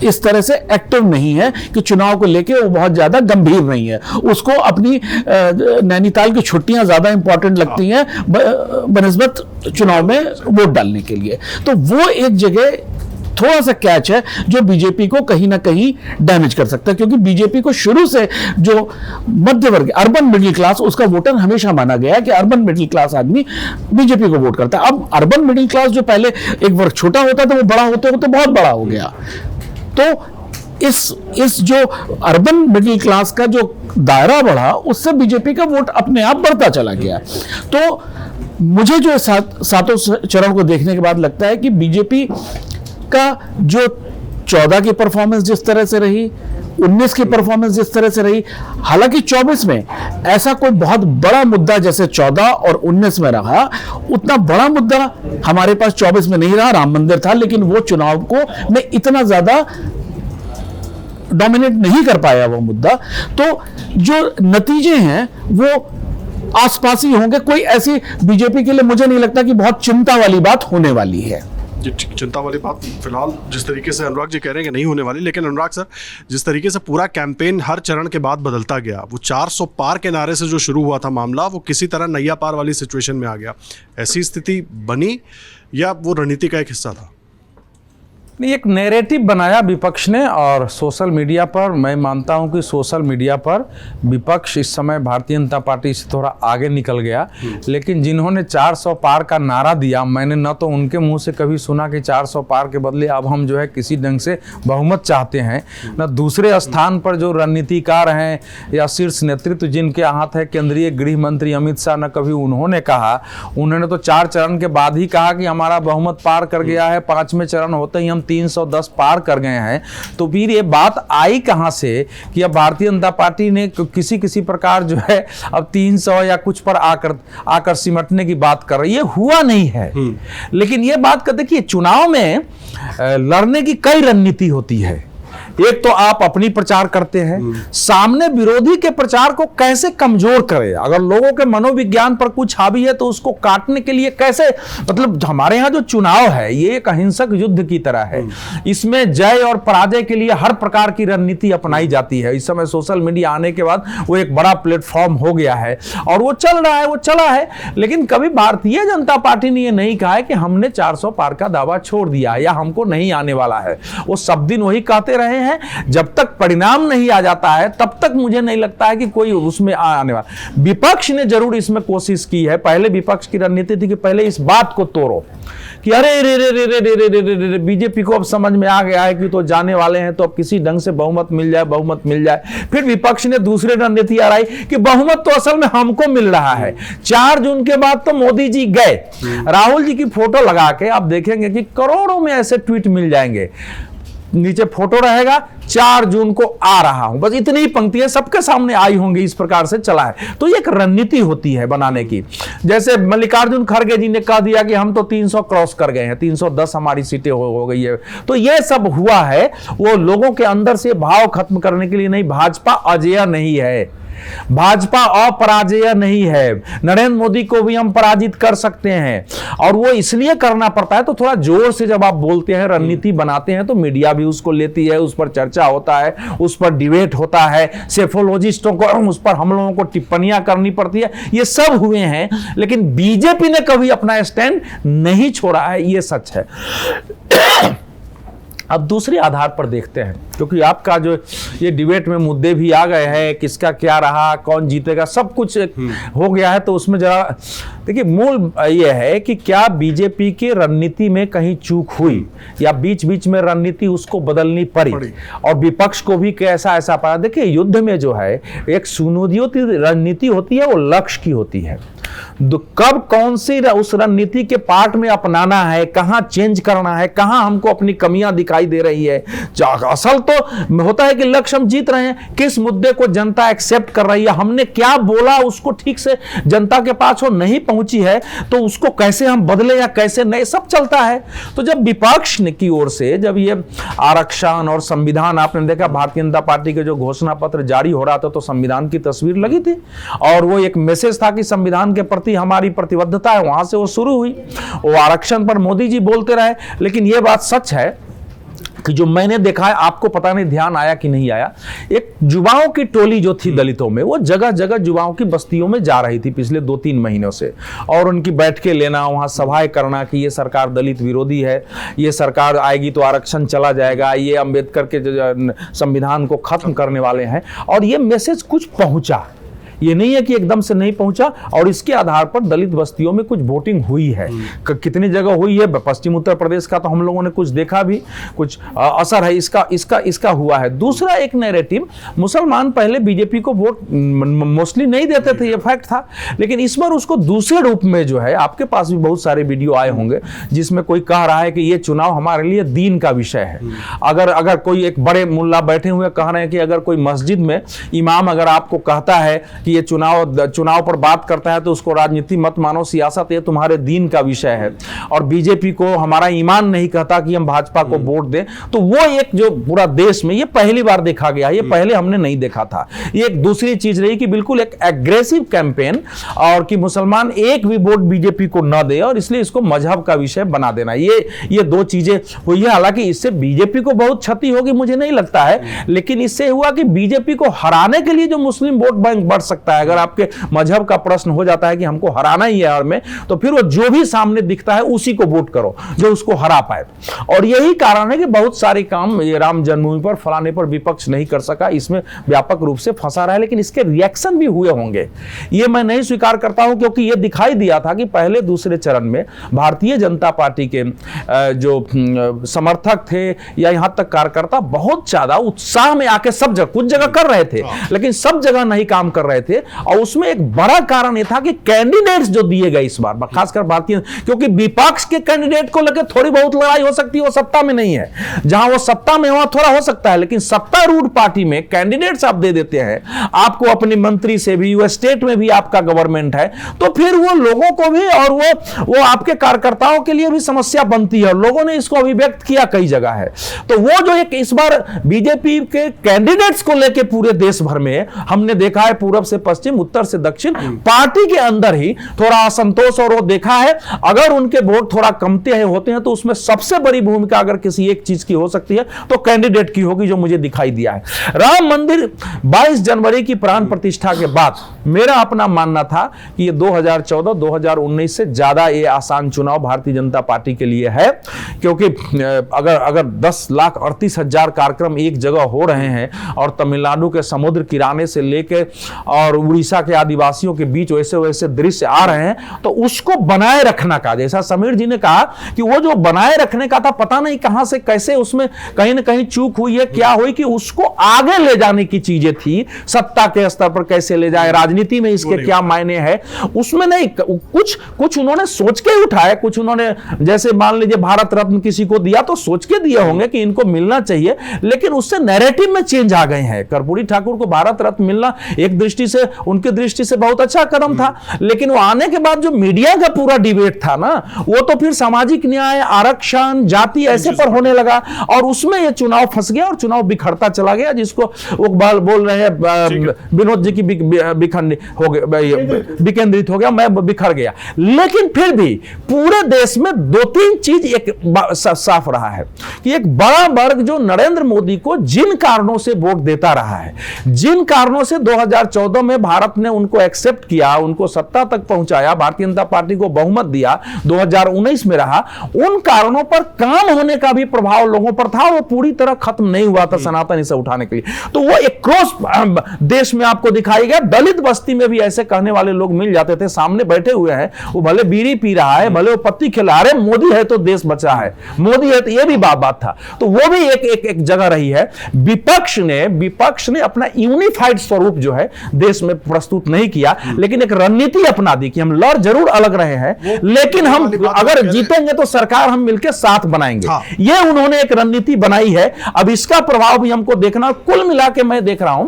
इस तरह से एक्टिव नहीं है, कि चुनाव को लेके वो बहुत ज्यादा गंभीर नहीं है। उसको अपनी नैनीताल की छुट्टियां ज्यादा इंपॉर्टेंट लगती हैं बनिस्बत चुनाव में वोट डालने के लिए। तो वो एक जगह थोड़ा सा कैच है जो बीजेपी को कहीं ना कहीं डैमेज कर सकता है, क्योंकि बीजेपी को शुरू से जो मध्य वर्ग, अर्बन मिडिल क्लास, उसका वोटर हमेशा माना गया है कि अर्बन मिडिल क्लास आदमी बीजेपी को वोट करता है। अब अर्बन मिडिल क्लास जो पहले एक वर्ग छोटा होता था, वो बड़ा होते होते बहुत बड़ा हो गया। तो इस जो अर्बन मिडिल क्लास का जो दायरा बढ़ा, उससे बीजेपी का वोट अपने आप बढ़ता चला गया। तो मुझे जो सातों चरण को देखने के बाद लगता है कि बीजेपी का जो 14 की परफॉर्मेंस जिस तरह से रही, 19 की परफॉर्मेंस जिस तरह से रही, हालांकि 24 में ऐसा कोई बहुत बड़ा मुद्दा जैसे 14 और 19 में रहा, उतना बड़ा मुद्दा हमारे पास 24 में नहीं रहा। राम मंदिर था, लेकिन वो चुनाव को में इतना ज्यादा डोमिनेट नहीं कर पाया वो मुद्दा। तो जो नतीजे हैं वो आसपास ही होंगे। कोई ऐसी बीजेपी के लिए मुझे नहीं लगता कि बहुत चिंता वाली बात होने वाली है। चिंता वाली बात फिलहाल जिस तरीके से अनुराग जी कह रहे हैं कि नहीं होने वाली, लेकिन अनुराग सर, जिस तरीके से पूरा कैंपेन हर चरण के बाद बदलता गया, वो 400 पार के नारे से जो शुरू हुआ था मामला, वो किसी तरह नैया पार वाली सिचुएशन में आ गया। ऐसी स्थिति बनी या वो रणनीति का एक हिस्सा था? नहीं, एक नैरेटिव बनाया विपक्ष ने, और सोशल मीडिया पर मैं मानता हूं कि सोशल मीडिया पर विपक्ष इस समय भारतीय जनता पार्टी से थोड़ा आगे निकल गया। लेकिन जिन्होंने 400 पार का नारा दिया, मैंने न तो उनके मुंह से कभी सुना कि 400 पार के बदले अब हम जो है किसी ढंग से बहुमत चाहते हैं, न दूसरे स्थान पर जो रणनीतिकार हैं या शीर्ष नेतृत्व जिनके हाथ है केंद्रीय गृह मंत्री अमित शाह, न कभी उन्होंने कहा। उन्होंने तो 4 चरण के बाद ही कहा कि हमारा बहुमत पार कर गया है, 5वें चरण होते ही हम 310 पार कर गए हैं। तो फिर ये बात आई कहां से कि अब भारतीय जनता पार्टी ने किसी प्रकार जो है अब 300 या कुछ पर आकर सिमटने की बात कर रही है। हुआ नहीं है। लेकिन ये बात कहते कि चुनाव में लड़ने की कई रणनीति होती है। एक तो आप अपनी प्रचार करते हैं, सामने विरोधी के प्रचार को कैसे कमजोर करें। अगर लोगों के मनोविज्ञान पर कुछ हावी है तो उसको काटने के लिए कैसे, मतलब हमारे यहाँ जो चुनाव है ये एक अहिंसक युद्ध की तरह है। इसमें जय और पराजय के लिए हर प्रकार की रणनीति अपनाई जाती है। इस समय सोशल मीडिया आने के बाद वो एक बड़ा प्लेटफॉर्म हो गया है और वो चल रहा है, वो चला है। लेकिन कभी भारतीय जनता पार्टी ने ये नहीं कहा है कि हमने 400 पार का दावा छोड़ दिया या हमको नहीं आने वाला है। वो सब दिन वही कहते रहे हैं। जब तक परिणाम नहीं आ जाता है तब तक मुझे नहीं लगता है कि कोई उसमें आने वाला। विपक्ष ने जरूर इसमें कोशिश की है। पहले विपक्ष की रणनीति थी कि पहले इस बात को तोड़ो कि अरे रे रे रे रे रे रे रे रे बीजेपी को अब समझ में आ गया है कि तो जाने वाले हैं, तो अब किसी ढंग से बहुमत मिल जाए, बहुमत मिल जाए। फिर विपक्ष ने दूसरी रणनीति आ रही कि बहुमत तो असल में हमको मिल रहा है। 4 जून के बाद तो मोदी जी गए, राहुल जी की फोटो लगा के आप देखेंगे कि करोड़ों में ऐसे ट्वीट मिल जाएंगे, नीचे फोटो रहेगा 4 जून को आ रहा हूं, बस इतनी ही पंक्तियां सबके सामने आई होंगी। इस प्रकार से चला है। तो ये एक रणनीति होती है बनाने की। जैसे मल्लिकार्जुन खड़गे जी ने कह दिया कि हम तो 300 क्रॉस कर गए हैं, 310 हमारी सीटें हो गई है। तो ये सब हुआ है वो लोगों के अंदर से भाव खत्म करने के लिए नहीं। भाजपा अजेय नहीं है, भाजपा अपराजेय नहीं है। नरेंद्र मोदी को भी हम पराजित कर सकते हैं और वो इसलिए करना पड़ता है। तो थोड़ा जोर से जब आप बोलते हैं, रणनीति बनाते हैं, तो मीडिया भी उसको लेती है, उस पर चर्चा होता है, उस पर डिबेट होता है, सेफोलॉजिस्टों को उस पर हम लोगों को टिप्पणियां करनी पड़ती है। ये सब हुए हैं, लेकिन बीजेपी ने कभी अपना स्टैंड नहीं छोड़ा है, ये सच है। अब दूसरे आधार पर देखते हैं, क्योंकि आपका जो ये डिबेट में मुद्दे भी आ गए हैं, किसका क्या रहा, कौन जीतेगा, सब कुछ हो गया है। तो उसमें जरा देखिए, मूल ये है कि क्या बीजेपी की रणनीति में कहीं चूक हुई या बीच बीच में रणनीति उसको बदलनी पड़ी और विपक्ष को भी कैसा ऐसा पड़ा। देखिए, युद्ध में जो है एक सुनियोजित रणनीति होती है, वो लक्ष्य की होती है। कब कौन सी उस रणनीति के पार्ट में अपनाना है, कहां चेंज करना है, कहां हमको अपनी कमियां दिखाई दे रही है। असल तो होता है कि लक्ष्य हम जीत रहे हैं, किस मुद्दे को जनता एक्सेप्ट कर रही है, हमने क्या बोला उसको ठीक से जनता के पास वो नहीं पहुंची है, तो उसको कैसे हम बदले या कैसे नहीं, सब चलता है। तो जब विपक्ष की ओर से जब ये आरक्षण और संविधान, आपने देखा भारतीय जनता पार्टी के जो घोषणा पत्र जारी हो रहा था तो संविधान की तस्वीर लगी थी और वो एक मैसेज था कि संविधान के प्रति हमारी प्रतिबद्धता है, वहां से वो शुरू हुई। वो आरक्षण पर मोदी जी बोलते रहे, लेकिन ये बात सच है कि जो मैंने देखा है, आपको पता नहीं ध्यान आया कि नहीं आया, एक युवाओं की टोली जो थी दलितों में, वो जगह जगह युवाओं की बस्तियों में जा रही थी पिछले 2-3 महीनों से, और उनकी बैठकें लेना, वहां सभाएं करना कि ये सरकार दलित विरोधी है, ये सरकार आएगी तो आरक्षण चला जाएगा, ये अंबेडकर के संविधान को खत्म करने वाले हैं। और ये मैसेज कुछ पहुंचा, ये नहीं है कि एकदम से नहीं पहुंचा, और इसके आधार पर दलित बस्तियों में कुछ वोटिंग हुई है। कितनी जगह हुई है, पश्चिम उत्तर प्रदेश का तो हम लोगों ने कुछ देखा भी, कुछ असर है इसका हुआ है। दूसरा एक नैरेटिव, मुसलमान पहले बीजेपी को वोट मोस्टली नहीं देते थे, ये फैक्ट था, लेकिन इस बार उसको दूसरे रूप में जो है, आपके पास भी बहुत सारे वीडियो आए होंगे जिसमें कोई कह रहा है कि ये चुनाव हमारे लिए दीन का विषय है। अगर कोई एक बड़े मुल्ला बैठे हुए कह रहे हैं कि अगर कोई मस्जिद में इमाम अगर आपको कहता है कि ये चुनाव पर बात करता है तो उसको राजनीति मत मानो, सियासत ये तुम्हारे दीन का विषय है, और बीजेपी को हमारा ईमान नहीं कहता कि हम भाजपा को वोट दें, तो वो एक जो पूरा देश में ये पहली बार देखा गया, ये पहले हमने नहीं देखा था। ये एक दूसरी चीज रही कि बिल्कुल एक एग्रेसिव कैंपेन, और कि मुसलमान एक भी वोट बीजेपी को न दे, और इसलिए इसको मजहब का विषय बना देना, ये दो चीजें हुई है। हालांकि इससे बीजेपी को बहुत क्षति होगी मुझे नहीं लगता है, लेकिन इससे हुआ कि बीजेपी को हराने के लिए जो मुस्लिम वोट बैंक बढ़ सकता है, अगर आपके मजहब का प्रश्न हो जाता है कि हमको हराना ही है और में, तो फिर वो जो भी सामने दिखता है उसी को वोट करो जो उसको हरा पाए। और यही कारण है कि बहुत सारे काम ये राम जन्मभूमि पर फलाने पर विपक्ष नहीं कर सका, इसमें व्यापक रूप से फंसा रहा है, लेकिन इसके रिएक्शन भी हुए होंगे, ये मैं नहीं स्वीकार करता हूं, क्योंकि ये दिखाई दिया था कि पहले दूसरे चरण में भारतीय जनता पार्टी के जो समर्थक थे या यहां तक कार्यकर्ता बहुत ज्यादा उत्साह में आके सब जगह, कुछ जगह कर रहे थे लेकिन सब जगह नहीं काम कर रहे थे। और उसमें एक बड़ा कारण यह था कि कैंडिडेट्स जो दिए गए इस बार, खासकर भारतीय, क्योंकि विपक्ष के कैंडिडेट को लेकर थोड़ी बहुत लड़ाई हो सकती है, वो सत्ता में नहीं है, जहां वो सत्ता में वहां थोड़ा हो सकता है, लेकिन सत्तारूढ़ पार्टी में कैंडिडेट्स आप दे देते हैं, आपको अपनी मंत्री से भी, वो स्टेट में भी आपका गवर्नमेंट है, तो फिर वो लोगों को भी और वो आपके कार्यकर्ताओं के लिए भी समस्या बनती है, और लोगों ने इसको अभिव्यक्त किया कई जगह है। तो वो जो एक इस बार बीजेपी के कैंडिडेट्स को लेकर पूरे देश भर में हमने देखा है, पूरब से पश्चिम, उत्तर से दक्षिण, पार्टी के अंदर ही थोड़ा असंतोष, और वो देखा है अगर उनके वोट थोड़ा कमते होते हैं तो उसमें सबसे बड़ी भूमिका अगर किसी एक चीज की हो सकती है तो कैंडिडेट की होगी, जो मुझे दिखाई दिया है। राम मंदिर 22 जनवरी की प्राण प्रतिष्ठा के बाद मेरा अपना मानना था कि ये 2014-2019 से ज्यादा ये आसान चुनाव भारतीय जनता पार्टी के लिए है, क्योंकि अगर 10,38,000 कार्यक्रम एक जगह हो रहे हैं और तमिलनाडु के समुद्र किनारे से लेकर और उड़ीसा के आदिवासियों के बीच वैसे वैसे दृश्य आ रहे हैं, तो उसको बनाए रखना का, जैसा समीर जी ने कहा कि वो जो बनाए रखने का था, पता नहीं कहां से कैसे उसमें कहीं ना कहीं चूक हुई है, क्या हुई कि उसको आगे ले जाने की चीजें थी, सत्ता के स्तर पर कैसे ले जाए, राजनीति में इसके क्या मायने हैं, उसमें नहीं, कुछ उन्होंने सोच के उठाया, कुछ उन्होंने जैसे मान लीजिए भारत रत्न किसी को दिया तो सोच के दिए होंगे कि इनको मिलना चाहिए, लेकिन उससे नैरेटिव में चेंज आ गए हैं। कर्पूरी ठाकुर को भारत रत्न मिलना एक दृष्टि से, उनकी दृष्टि से बहुत अच्छा कदम था, लेकिन वो आने के बाद जो मीडिया का पूरा डिबेट था ना, वो तो फिर सामाजिक न्याय, आरक्षण, जाति ऐसे पर होने लगा, और उसमें ये चुनाव फंस गया और चुनाव बिखरता चला गया, जिसको वो बोल रहे हैं विनोद जी की विकेंद्रित हो गया, मैं बिखर गया। लेकिन फिर भी पूरे देश में 2-3 चीज एक साफ रहा है कि एक बड़ा वर्ग जो नरेंद्र मोदी को जिन कारणों से वोट देता रहा है, जिन कारणों से 2014 में भारत ने उनको एक्सेप्ट किया, उनको सत्ता तक पहुंचाया, भारतीय जनता पार्टी को बहुमत दिया, 2019 में रहा, उन कारणों पर काम होने का भी प्रभाव लोगों पर था, वो पूरी तरह खत्म नहीं हुआ था सनातन इसे उठाने के लिए। तो वो एक क्रॉस देश में आपको दिखाई गया। दलित बस्ती में भी ऐसे कहने वाले लोग मिल जाते थे, सामने बैठे हुए हैं, वो भले बीड़ी पी रहा है, भले वो पत्ती खिला रहे, मोदी है तो देश बचा है, मोदी है तो ये भी बात था। तो वो भी एक जगह रही है। विपक्ष ने अपना यूनिफाइड स्वरूप जो है देश में प्रस्तुत नहीं किया, लेकिन एक रणनीति अपना दी कि हम लड़ जरूर अलग रहे हैं, लेकिन हम अगर जीतेंगे तो सरकार हम मिलकर साथ बनाएंगे। ये उन्होंने एक रणनीति बनाई है। अब इसका प्रभाव भी हमको देखना, कुल मिला के मैं देख रहा हूं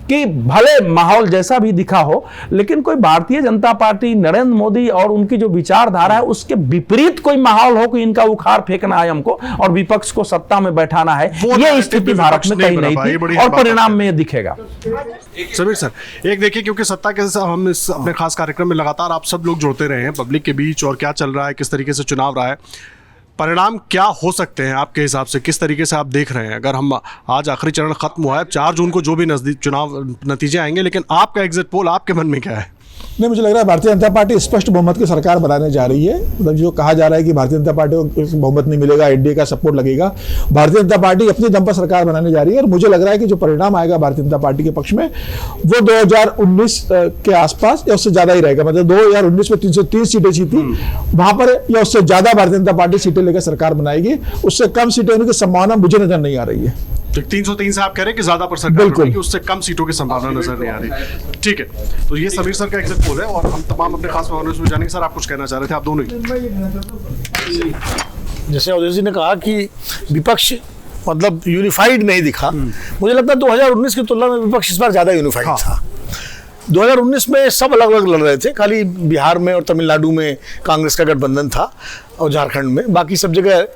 कि भले माहौल जैसा भी दिखा देखा हो, लेकिन कोई भारतीय जनता पार्टी, नरेंद्र मोदी और उनकी जो विचारधारा है उसके विपरीत कोई माहौल हो कि इनका उखाड़ फेंकना है हमको और विपक्ष को सत्ता में बैठाना है, ये स्थिति भारत में कहीं नहीं थी और परिणाम में ये दिखेगा। समीर सर, एक देखिए, क्योंकि सत्ता के साथ हम इस अपने खास कार्यक्रम में लगातार आप सब लोग जुड़ते रहे हैं पब्लिक के बीच, और क्या चल रहा है, किस तरीके से चुनाव रहा है, परिणाम क्या हो सकते हैं आपके हिसाब से, किस तरीके से आप देख रहे हैं? अगर हम आज आखिरी चरण खत्म हुआ है, 4 जून को जो भी नजदीक चुनाव नतीजे आएंगे, लेकिन आपका एग्जिट पोल आपके मन में क्या है? नहीं, मुझे लग रहा है भारतीय जनता पार्टी स्पष्ट बहुमत की सरकार बनाने जा रही है। मतलब जो कहा जा रहा है कि भारतीय जनता पार्टी को बहुमत नहीं मिलेगा, एनडीए का सपोर्ट लगेगा, भारतीय जनता पार्टी अपनी दम पर सरकार बनाने जा रही है। और मुझे लग रहा है कि जो परिणाम आएगा भारतीय जनता पार्टी के पक्ष में वो 2019 के आसपास या उससे ज्यादा ही रहेगा। मतलब 2019 में 303 सीटें जीती, वहां पर या उससे ज्यादा भारतीय जनता पार्टी सीटें लेकर सरकार बनाएगी। उससे कम सीटें होने की संभावना मुझे नजर नहीं आ रही है। 303 से आप कह रहे हैं कि ज्यादा पर सरकार बनेगी, उससे कम सीटों की संभावना नजर नहीं आ रही। ठीक है, तो ये समीर सर का एग्जिट पोल है और हम तमाम अपने खास मेहमानों से जानेंगे। सर, आप कुछ कहना चाह रहे थे, आप दोनों ही। जैसे अवधेश जी ने कहा कि विपक्ष मतलब यूनिफाइड नहीं दिखा, मुझे लगता है 2019 की तुलना में विपक्ष इस बार ज्यादा यूनिफाइड था। 2019 में सब अलग अलग लड़ रहे थे, खाली बिहार में और तमिलनाडु में कांग्रेस का गठबंधन था और झारखंड में, बाकी सब जगह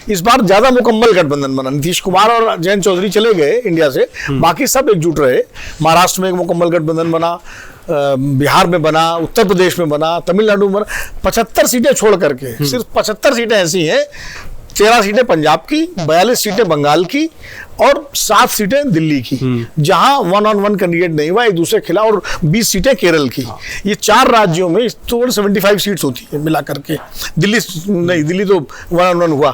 इस बार ज्यादा मुकम्मल गठबंधन बना। नीतीश कुमार और जयंत चौधरी चले गए इंडिया से, बाकी सब एकजुट रहे। महाराष्ट्र में एक मुकम्मल गठबंधन बना, बिहार में बना, उत्तर प्रदेश में बना, तमिलनाडु में बना। 75 सीटें छोड़ करके सिर्फ 75 सीटें ऐसी हैं, 13 सीटें पंजाब की, 42 सीटें बंगाल की और 7 सीटें दिल्ली की, जहां 1-on-1 कैंडिडेट नहीं हुआ एक दूसरे के खिलाफ, और 20 सीटें केरल की। ये 4 राज्यों में तो 75 सीट्स होती है मिला करके। दिल्ली नहीं, दिल्ली तो 1-on-1 हुआ।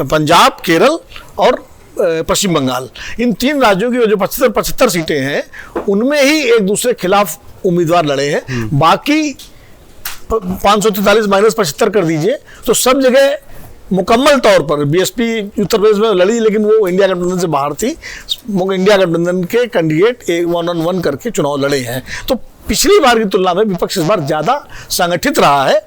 पंजाब, केरल और पश्चिम बंगाल, इन 3 राज्यों की जो 75 सीटें हैं उनमें ही एक दूसरे के खिलाफ उम्मीदवार लड़े हैं। बाकी 543 माइनस 75 कर दीजिए तो सब जगह मुकम्मल तौर पर बीएसपी उत्तर प्रदेश में लड़ी, लेकिन वो इंडिया गठबंधन से बाहर थी। इंडिया गठबंधन के कैंडिडेट 1-on-1 करके चुनाव लड़े हैं। तो पिछली बार की तुलना में विपक्ष इस बार ज्यादा संगठित रहा है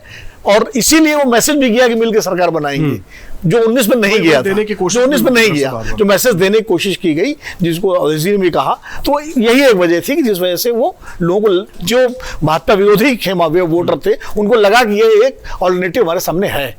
और इसीलिए वो मैसेज भी गया कि मिलकर सरकार बनाएंगे, जो 19 में नहीं गया था, जो 19 में नहीं गया, जो मैसेज देने की कोशिश की गई, जिसको अवधेश जी ने भी कहा। तो यही एक वजह थी कि जिस वजह से वो लोगों को, जो भाजपा विरोधी खेमा हुए वोटर थे, उनको लगा कि ये एक ऑल्टरनेटिव हमारे सामने है।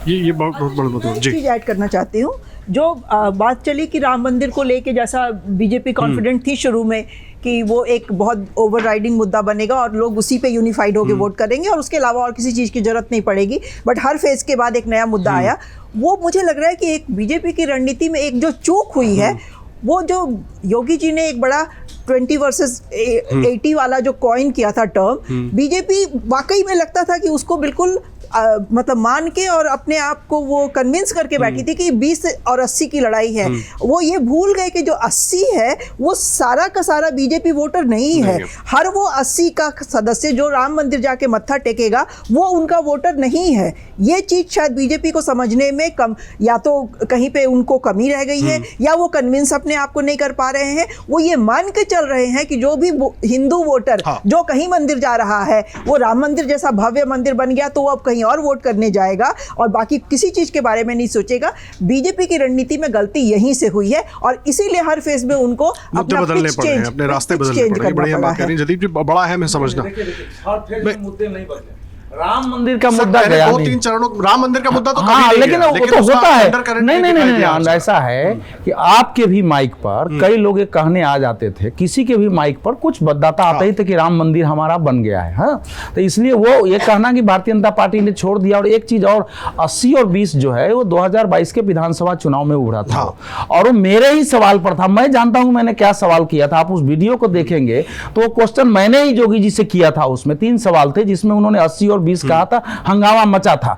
ये बहुत बड़ा जी। चीज ऐड करना चाहती हूँ। जो बात चली कि राम मंदिर को लेके, जैसा बीजेपी कॉन्फिडेंट थी शुरू में कि वो एक बहुत ओवरराइडिंग मुद्दा बनेगा और लोग उसी पे यूनिफाइड होकर वोट करेंगे और उसके अलावा और किसी चीज़ की जरूरत नहीं पड़ेगी, बट हर फेज के बाद एक नया मुद्दा आया। वो मुझे लग रहा है कि एक बीजेपी की रणनीति में एक जो चूक हुई है, वो जो योगी जी ने एक बड़ा 20 वर्सेस 80 वाला जो कॉइन किया था टर्म, बीजेपी वाकई में लगता था कि उसको बिल्कुल मतलब मान के और अपने आप को वो कन्विंस करके बैठी थी कि 20 और 80 की लड़ाई है। वो ये भूल गए कि जो 80 है वो सारा का सारा बीजेपी वोटर नहीं है। हर वो 80 का सदस्य जो राम मंदिर जाके मत्था टेकेगा वो उनका वोटर नहीं है। ये चीज शायद बीजेपी को समझने में कम, या तो कहीं पे उनको कमी रह गई है या वो कन्विंस अपने आप को नहीं कर पा रहे हैं। वो ये मान के चल रहे हैं कि जो भी हिंदू वोटर जो कहीं मंदिर जा रहा है, वो राम मंदिर जैसा भव्य मंदिर बन गया तो वो अब कहीं और वोट करने जाएगा और बाकी किसी चीज के बारे में नहीं सोचेगा। बीजेपी की रणनीति में गलती यहीं से हुई है और इसीलिए हर फेज में उनको अपना बदलने पड़े हैं, अपने रास्ते बदलने पड़े हैं। बढ़िया बात कह रही हैं जदीप जी, बड़ा अहम है समझना। मुद्दे नहीं बदले, राम मंदिर का मुद्दा गया नहीं। 2-3 चरणों राम मंदिर का मुद्दा तो हाँ, कभी लेकिन वो तो होता है। नहीं, ऐसा है कि आपके भी माइक पर कई लोग कहने आ जाते थे, किसी के भी माइक पर कुछ बदलाता आता ही थे कि राम मंदिर हमारा बन गया है। हाँ, तो इसलिए वो ये कहना कि भारतीय जनता पार्टी ने छोड़ दिया। और एक चीज और, 80 और 20 जो है वो 2022 के विधानसभा चुनाव में उभरा था और वो मेरे ही सवाल पर था। मैं जानता हूं मैंने क्या सवाल किया था, आप उस वीडियो को देखेंगे तो वो क्वेश्चन मैंने ही योगी जी से किया था। उसमें 3 सवाल थे जिसमें उन्होंने 80 और 20 कहा था, हंगामा मचा था।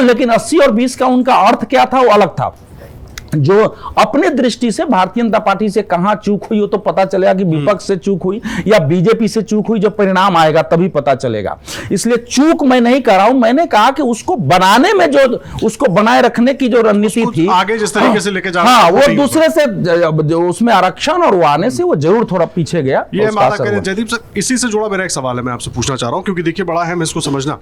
लेकिन 80 और 20 का उनका अर्थ क्या था वो अलग था। जो अपने दृष्टि से भारतीय जनता पार्टी से कहां चूक हुई हो तो पता चलेगा कि विपक्ष से चूक हुई या बीजेपी से चूक हुई, जो परिणाम आएगा तभी पता चलेगा। इसलिए चूक मैं नहीं कर रहा हूं, मैंने कहा कि उसको बनाने में जो उसको बनाए रखने की जो रणनीति थी आगे जिस तरीके से लेके जाना, हाँ, वो दूसरे से जो उसमें आरक्षण और वो आने से वो जरूर थोड़ा पीछे गया। ये जयदीप सर, इसी से जुड़ा मेरा एक सवाल है, मैं आपसे पूछना चाह रहा हूं क्योंकि देखिए बड़ा है मैं इसको समझना।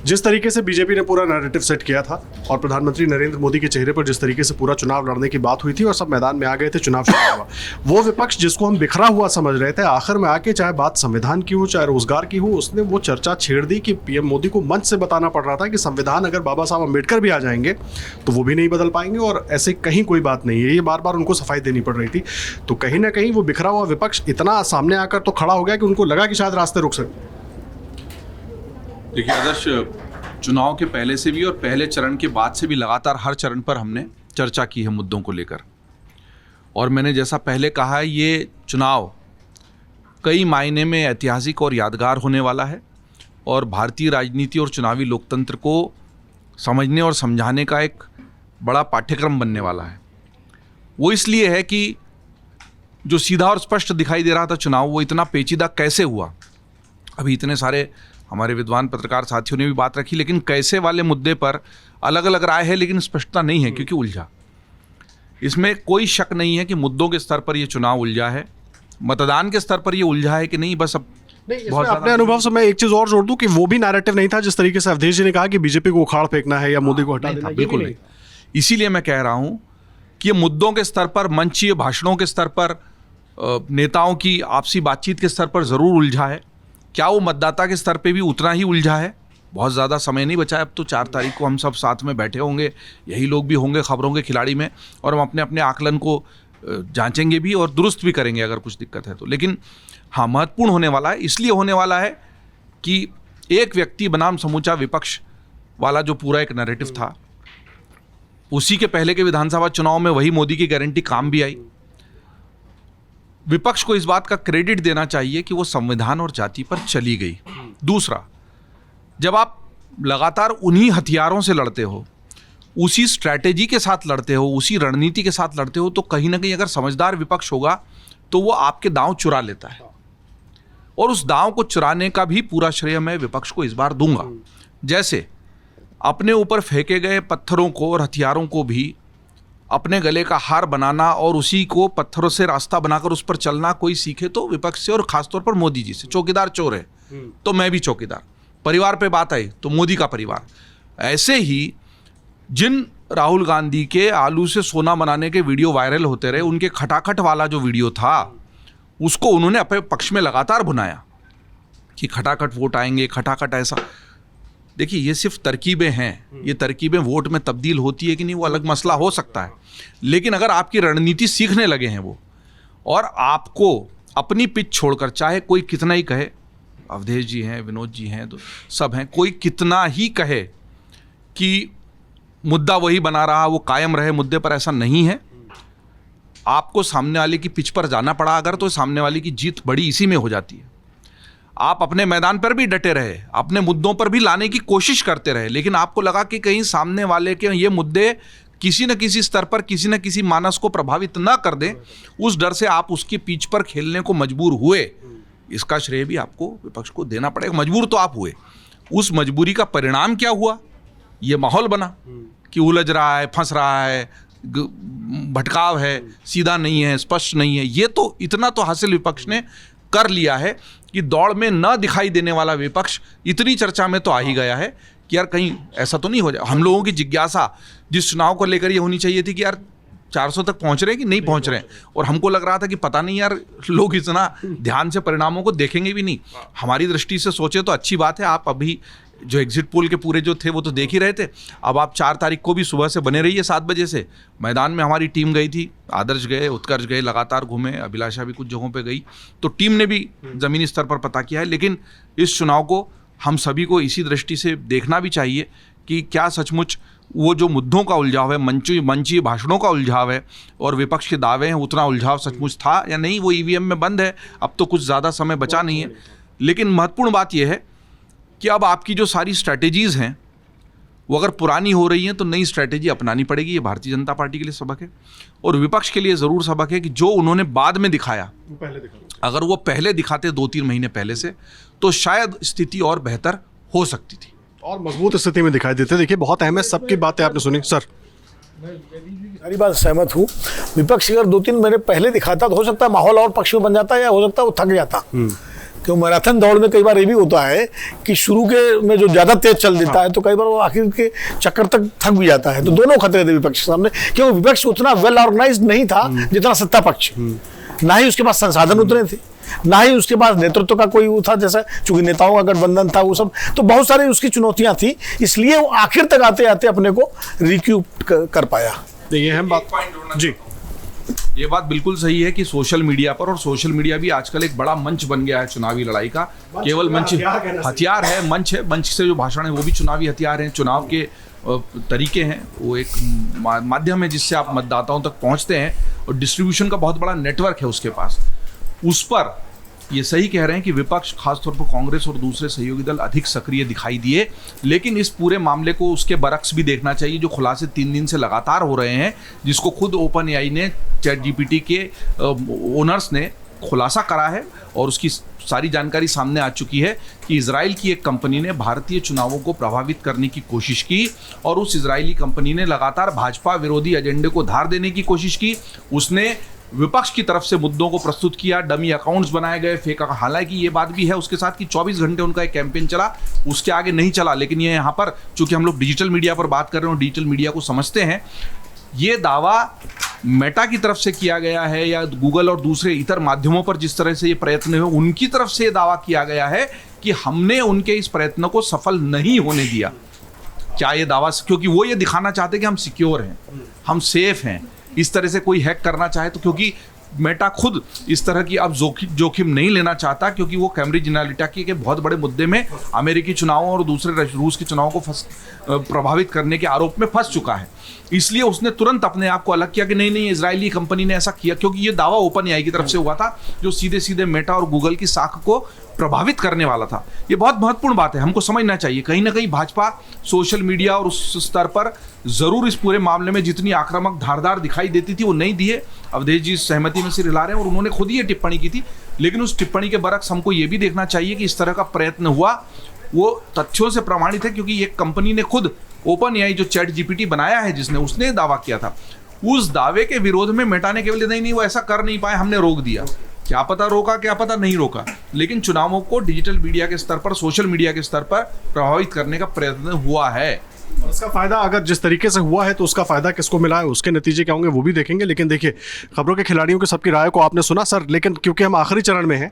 जिस तरीके से बीजेपी ने पूरा नैरेटिव सेट किया था और प्रधानमंत्री नरेंद्र मोदी के चेहरे पर जिस तरीके से पूरा चुनाव चुनाव लड़ने की बात हुई थी और सब मैदान में आ गए थे, चुनाव शुरू हुआ। वो विपक्ष जिसको हम बिखरा हुआ समझ रहे थे, आखिर में आके चाहे बात संविधान की हो चाहे रोजगार की हो, उसने वो चर्चा छेड़ दी कि पीएम मोदी को मंच से बताना पड़ रहा था कि संविधान अगर बाबा साहब अम्बेडकर भी आ जाएंगे तो वो भी नहीं बदल पाएंगे और ऐसे कहीं कोई बात नहीं है। ये बार बार उनको सफाई देनी पड़ रही थी। तो कहीं ना कहीं वो बिखरा हुआ विपक्ष इतना सामने आकर तो खड़ा हो गया कि उनको लगा कि शायद रास्ते रुक सकते। देखिए आदर्श, चुनाव के पहले से भी और पहले चरण के बाद से भी लगातार हर चरण पर हमने चर्चा की है मुद्दों को लेकर, और मैंने जैसा पहले कहा है, ये चुनाव कई मायने में ऐतिहासिक और यादगार होने वाला है और भारतीय राजनीति और चुनावी लोकतंत्र को समझने और समझाने का एक बड़ा पाठ्यक्रम बनने वाला है। वो इसलिए है कि जो सीधा और स्पष्ट दिखाई दे रहा था चुनाव, वो इतना पेचीदा कैसे हुआ। अभी इतने सारे हमारे विद्वान पत्रकार साथियों ने भी बात रखी, लेकिन कैसे वाले मुद्दे पर अलग अलग राय है, लेकिन स्पष्टता नहीं है क्योंकि उलझा। इसमें कोई शक नहीं है कि मुद्दों के स्तर पर यह चुनाव उलझा है, मतदान के स्तर पर यह उलझा है कि नहीं, बस अब बहुत अपने अनुभव से मैं एक चीज और जोड़ दूं कि वो भी नैरेटिव नहीं था जिस तरीके से अवधेश जी ने कहा कि बीजेपी को उखाड़ फेंकना है या मोदी को हटा देना, बिल्कुल नहीं। इसीलिए मैं कह रहा हूं कि ये मुद्दों के स्तर पर, मंचीय भाषणों के स्तर पर, नेताओं की आपसी बातचीत के स्तर पर जरूर उलझा है। क्या वो मतदाता के स्तर पे भी उतना ही उलझा है? बहुत ज़्यादा समय नहीं बचा है, अब तो 4 तारीख को हम सब साथ में बैठे होंगे, यही लोग भी होंगे खबरों के खिलाड़ी में, और हम अपने अपने आकलन को जांचेंगे भी और दुरुस्त भी करेंगे अगर कुछ दिक्कत है तो। लेकिन हाँ, महत्वपूर्ण होने वाला है, इसलिए होने वाला है कि एक व्यक्ति बनाम समूचा विपक्ष वाला जो पूरा एक नैरेटिव था, उसी के पहले के विधानसभा चुनाव में वही मोदी की गारंटी काम भी आई। विपक्ष को इस बात का क्रेडिट देना चाहिए कि वो संविधान और जाति पर चली गई। दूसरा, जब आप लगातार उन्हीं हथियारों से लड़ते हो, उसी स्ट्रैटेजी के साथ लड़ते हो, उसी रणनीति के साथ लड़ते हो, तो कहीं ना कहीं अगर समझदार विपक्ष होगा तो वो आपके दांव चुरा लेता है, और उस दांव को चुराने का भी पूरा श्रेय मैं विपक्ष को इस बार दूंगा। जैसे अपने ऊपर फेंके गए पत्थरों को और हथियारों को भी अपने गले का हार बनाना और उसी को पत्थरों से रास्ता बनाकर उस पर चलना कोई सीखे तो विपक्ष से, और खासतौर पर मोदी जी से। चौकीदार चोर है तो मैं भी चौकीदार, परिवार पे बात आई तो मोदी का परिवार। ऐसे ही जिन राहुल गांधी के आलू से सोना बनाने के वीडियो वायरल होते रहे, उनके खटाखट वाला जो वीडियो था उसको उन्होंने अपने पक्ष में लगातार भुनाया कि खटाखट वोट आएंगे, खटाखट ऐसा। देखिए, ये सिर्फ तरकीबें हैं, ये तरकीबें वोट में तब्दील होती है कि नहीं वो अलग मसला हो सकता है, लेकिन अगर आपकी रणनीति सीखने लगे हैं वो, और आपको अपनी पिच छोड़कर, चाहे कोई कितना ही कहे, अवधेश जी हैं, विनोद जी हैं, तो सब हैं, कोई कितना ही कहे कि मुद्दा वही बना रहा, वो कायम रहे मुद्दे पर, ऐसा नहीं है। आपको सामने वाले की पिच पर जाना पड़ा अगर, तो सामने वाले की जीत बड़ी इसी में हो जाती है। आप अपने मैदान पर भी डटे रहे, अपने मुद्दों पर भी लाने की कोशिश करते रहे, लेकिन आपको लगा कि कहीं सामने वाले के ये मुद्दे किसी न किसी स्तर पर किसी न किसी मानस को प्रभावित ना कर दें, उस डर से आप उसकी पिच पर खेलने को मजबूर हुए। इसका श्रेय भी आपको विपक्ष को देना पड़ेगा। मजबूर तो आप हुए, उस मजबूरी का परिणाम क्या हुआ? ये माहौल बना कि उलझ रहा है, फंस रहा है, भटकाव है, सीधा नहीं है, स्पष्ट नहीं है। ये तो इतना तो हासिल विपक्ष ने कर लिया है कि दौड़ में न दिखाई देने वाला विपक्ष इतनी चर्चा में तो आ ही गया है कि यार कहीं ऐसा तो नहीं हो जाए। हम लोगों की जिज्ञासा जिस चुनाव को लेकर ये होनी चाहिए थी कि यार 400 तक पहुंच रहे हैं कि नहीं पहुंच रहे हैं, और हमको लग रहा था कि पता नहीं यार लोग इतना ध्यान से परिणामों को देखेंगे भी नहीं। हमारी दृष्टि से सोचे तो अच्छी बात है, आप अभी जो एग्जिट पोल के पूरे जो थे वो तो देख ही रहे थे। अब आप 4 तारीख को भी सुबह से बने रहिए 7 बजे से। मैदान में हमारी टीम गई थी, आदर्श गए, उत्कर्ष गए, लगातार घूमे, अभिलाषा भी कुछ जगहों पे गई, तो टीम ने भी ज़मीनी स्तर पर पता किया है। लेकिन इस चुनाव को हम सभी को इसी दृष्टि से देखना भी चाहिए कि क्या सचमुच वो जो मुद्दों का उलझाव है, मंचीय भाषणों का उलझाव है और विपक्ष के दावे हैं, उतना उलझाव सचमुच था या नहीं। वो ईवीएम में बंद है, अब तो कुछ ज़्यादा समय बचा नहीं है। लेकिन महत्वपूर्ण बात यह है कि अब आपकी जो सारी स्ट्रैटेजीज़ हैं वो अगर पुरानी हो रही हैं तो नई स्ट्रैटेजी अपनानी पड़ेगी। ये भारतीय जनता पार्टी के लिए सबक है और विपक्ष के लिए ज़रूर सबक है कि जो उन्होंने बाद में दिखाया, अगर वो पहले दिखाते 2-3 महीने पहले से, तो शायद स्थिति और बेहतर हो सकती थी और मजबूत स्थिति में दिखाई देते। देखिए, बहुत अहम है, सबकी बातें आपने सुनी। सर, सारी बात सहमत हूँ। विपक्ष अगर 2-3 महीने पहले दिखाता तो हो सकता है माहौल और पक्ष में बन जाता, या हो सकता है वो थक जाता। क्यों मैराथन दौड़ में कई बार ये भी होता है कि शुरू के में जो ज़्यादा तेज चल देता है तो कई बार वो आखिर के चक्कर तक थक भी जाता है। तो दोनों खतरे थे विपक्ष के सामने, क्योंकि विपक्ष उतना वेल ऑर्गेनाइज्ड नहीं था जितना सत्ता पक्ष। ना ही उसके पास संसाधन उतने थे, ना ही उसके पास नेतृत्व का कोई वो था, जैसा चूंकि नेताओं का गठबंधन था वो सब, तो बहुत सारी उसकी चुनौतियां थी, इसलिए वो आखिर तक आते आते अपने को रिक्यूप कर पाया। ये है बात जी। ये बात बिल्कुल सही है कि सोशल मीडिया पर, और सोशल मीडिया भी आजकल एक बड़ा मंच बन गया है चुनावी लड़ाई का। केवल मंच हथियार है, मंच है, मंच से जो भाषण है वो भी चुनावी हथियार हैं, चुनाव के तरीके हैं, वो एक माध्यम है जिससे आप मतदाताओं तक पहुंचते हैं, और डिस्ट्रीब्यूशन का बहुत बड़ा नेटवर्क है उसके पास। उस पर ये सही कह रहे हैं कि विपक्ष, खासतौर पर कांग्रेस और दूसरे सहयोगी दल अधिक सक्रिय दिखाई दिए, लेकिन इस पूरे मामले को उसके बरक्स भी देखना चाहिए जो खुलासे 3 दिन से लगातार हो रहे हैं, जिसको खुद ओपन एआई ने, चैट जीपीटी के ओनर्स ने खुलासा करा है, और उसकी सारी जानकारी सामने आ चुकी है कि इजराइल की एक कंपनी ने भारतीय चुनावों को प्रभावित करने की कोशिश की, और उस इजरायली कंपनी ने लगातार भाजपा विरोधी एजेंडे को धार देने की कोशिश की। उसने विपक्ष की तरफ से मुद्दों को प्रस्तुत किया, डमी अकाउंट्स बनाए गए, फेक। हालांकि ये बात भी है उसके साथ कि 24 घंटे उनका एक कैंपेन चला, उसके आगे नहीं चला। लेकिन ये यहाँ पर चूंकि हम लोग डिजिटल मीडिया पर बात कर रहे हैं, डिजिटल मीडिया को समझते हैं, ये दावा मेटा की तरफ से किया गया है या गूगल और दूसरे इतर माध्यमों पर जिस तरह से ये प्रयत्न हुए, उनकी तरफ से ये दावा किया गया है कि हमने उनके इस प्रयत्न को सफल नहीं होने दिया। क्या ये दावा, क्योंकि वो ये दिखाना चाहते कि हम सिक्योर हैं, हम सेफ हैं, इस तरह से कोई हैक करना चाहे तो, क्योंकि मेटा खुद इस तरह की अब जोखिम नहीं लेना चाहता, क्योंकि वो कैम्ब्रिज एनालिटिका के बहुत बड़े मुद्दे में अमेरिकी चुनावों और दूसरे रूस के चुनावों को प्रभावित करने के आरोप में फंस चुका है। इसलिए उसने तुरंत अपने आप को अलग किया कि नहीं, इजरायली कंपनी ने ऐसा किया, क्योंकि ये दावा ओपन एआई की तरफ से हुआ था जो सीधे सीधे मेटा और गूगल की साख को प्रभावित करने वाला था। ये बहुत महत्वपूर्ण बात है, हमको समझना चाहिए। कहीं ना कहीं भाजपा सोशल मीडिया और उस स्तर पर जरूर इस पूरे मामले में जितनी आक्रामक धारदार दिखाई देती थी वो नहीं दिए। अवधेश जी सहमति में सिर हिला रहे हैं, और उन्होंने खुद ही ये टिप्पणी की थी, लेकिन उस टिप्पणी के बरक्स हमको ये भी देखना चाहिए कि इस तरह का प्रयत्न हुआ वो तथ्यों से प्रमाणित है, क्योंकि एक कंपनी ने खुद ओपन एआई जो चैट जीपीटी बनाया है जिसने, उसने दावा किया था। उस दावे के विरोध में मेटा ने केवल नहीं वो ऐसा कर नहीं पाए, हमने रोक दिया। क्या पता रोका, क्या पता नहीं रोका, लेकिन चुनावों को डिजिटल मीडिया के स्तर पर, सोशल मीडिया के स्तर पर प्रभावित करने का प्रयत्न हुआ है। इसका फायदा अगर जिस तरीके से हुआ है तो उसका फायदा किसको मिला है, उसके नतीजे क्या होंगे वो भी देखेंगे। लेकिन देखिए, खबरों के खिलाड़ियों की सबकी राय को आपने सुना सर, लेकिन क्योंकि हम आखिरी चरण में हैं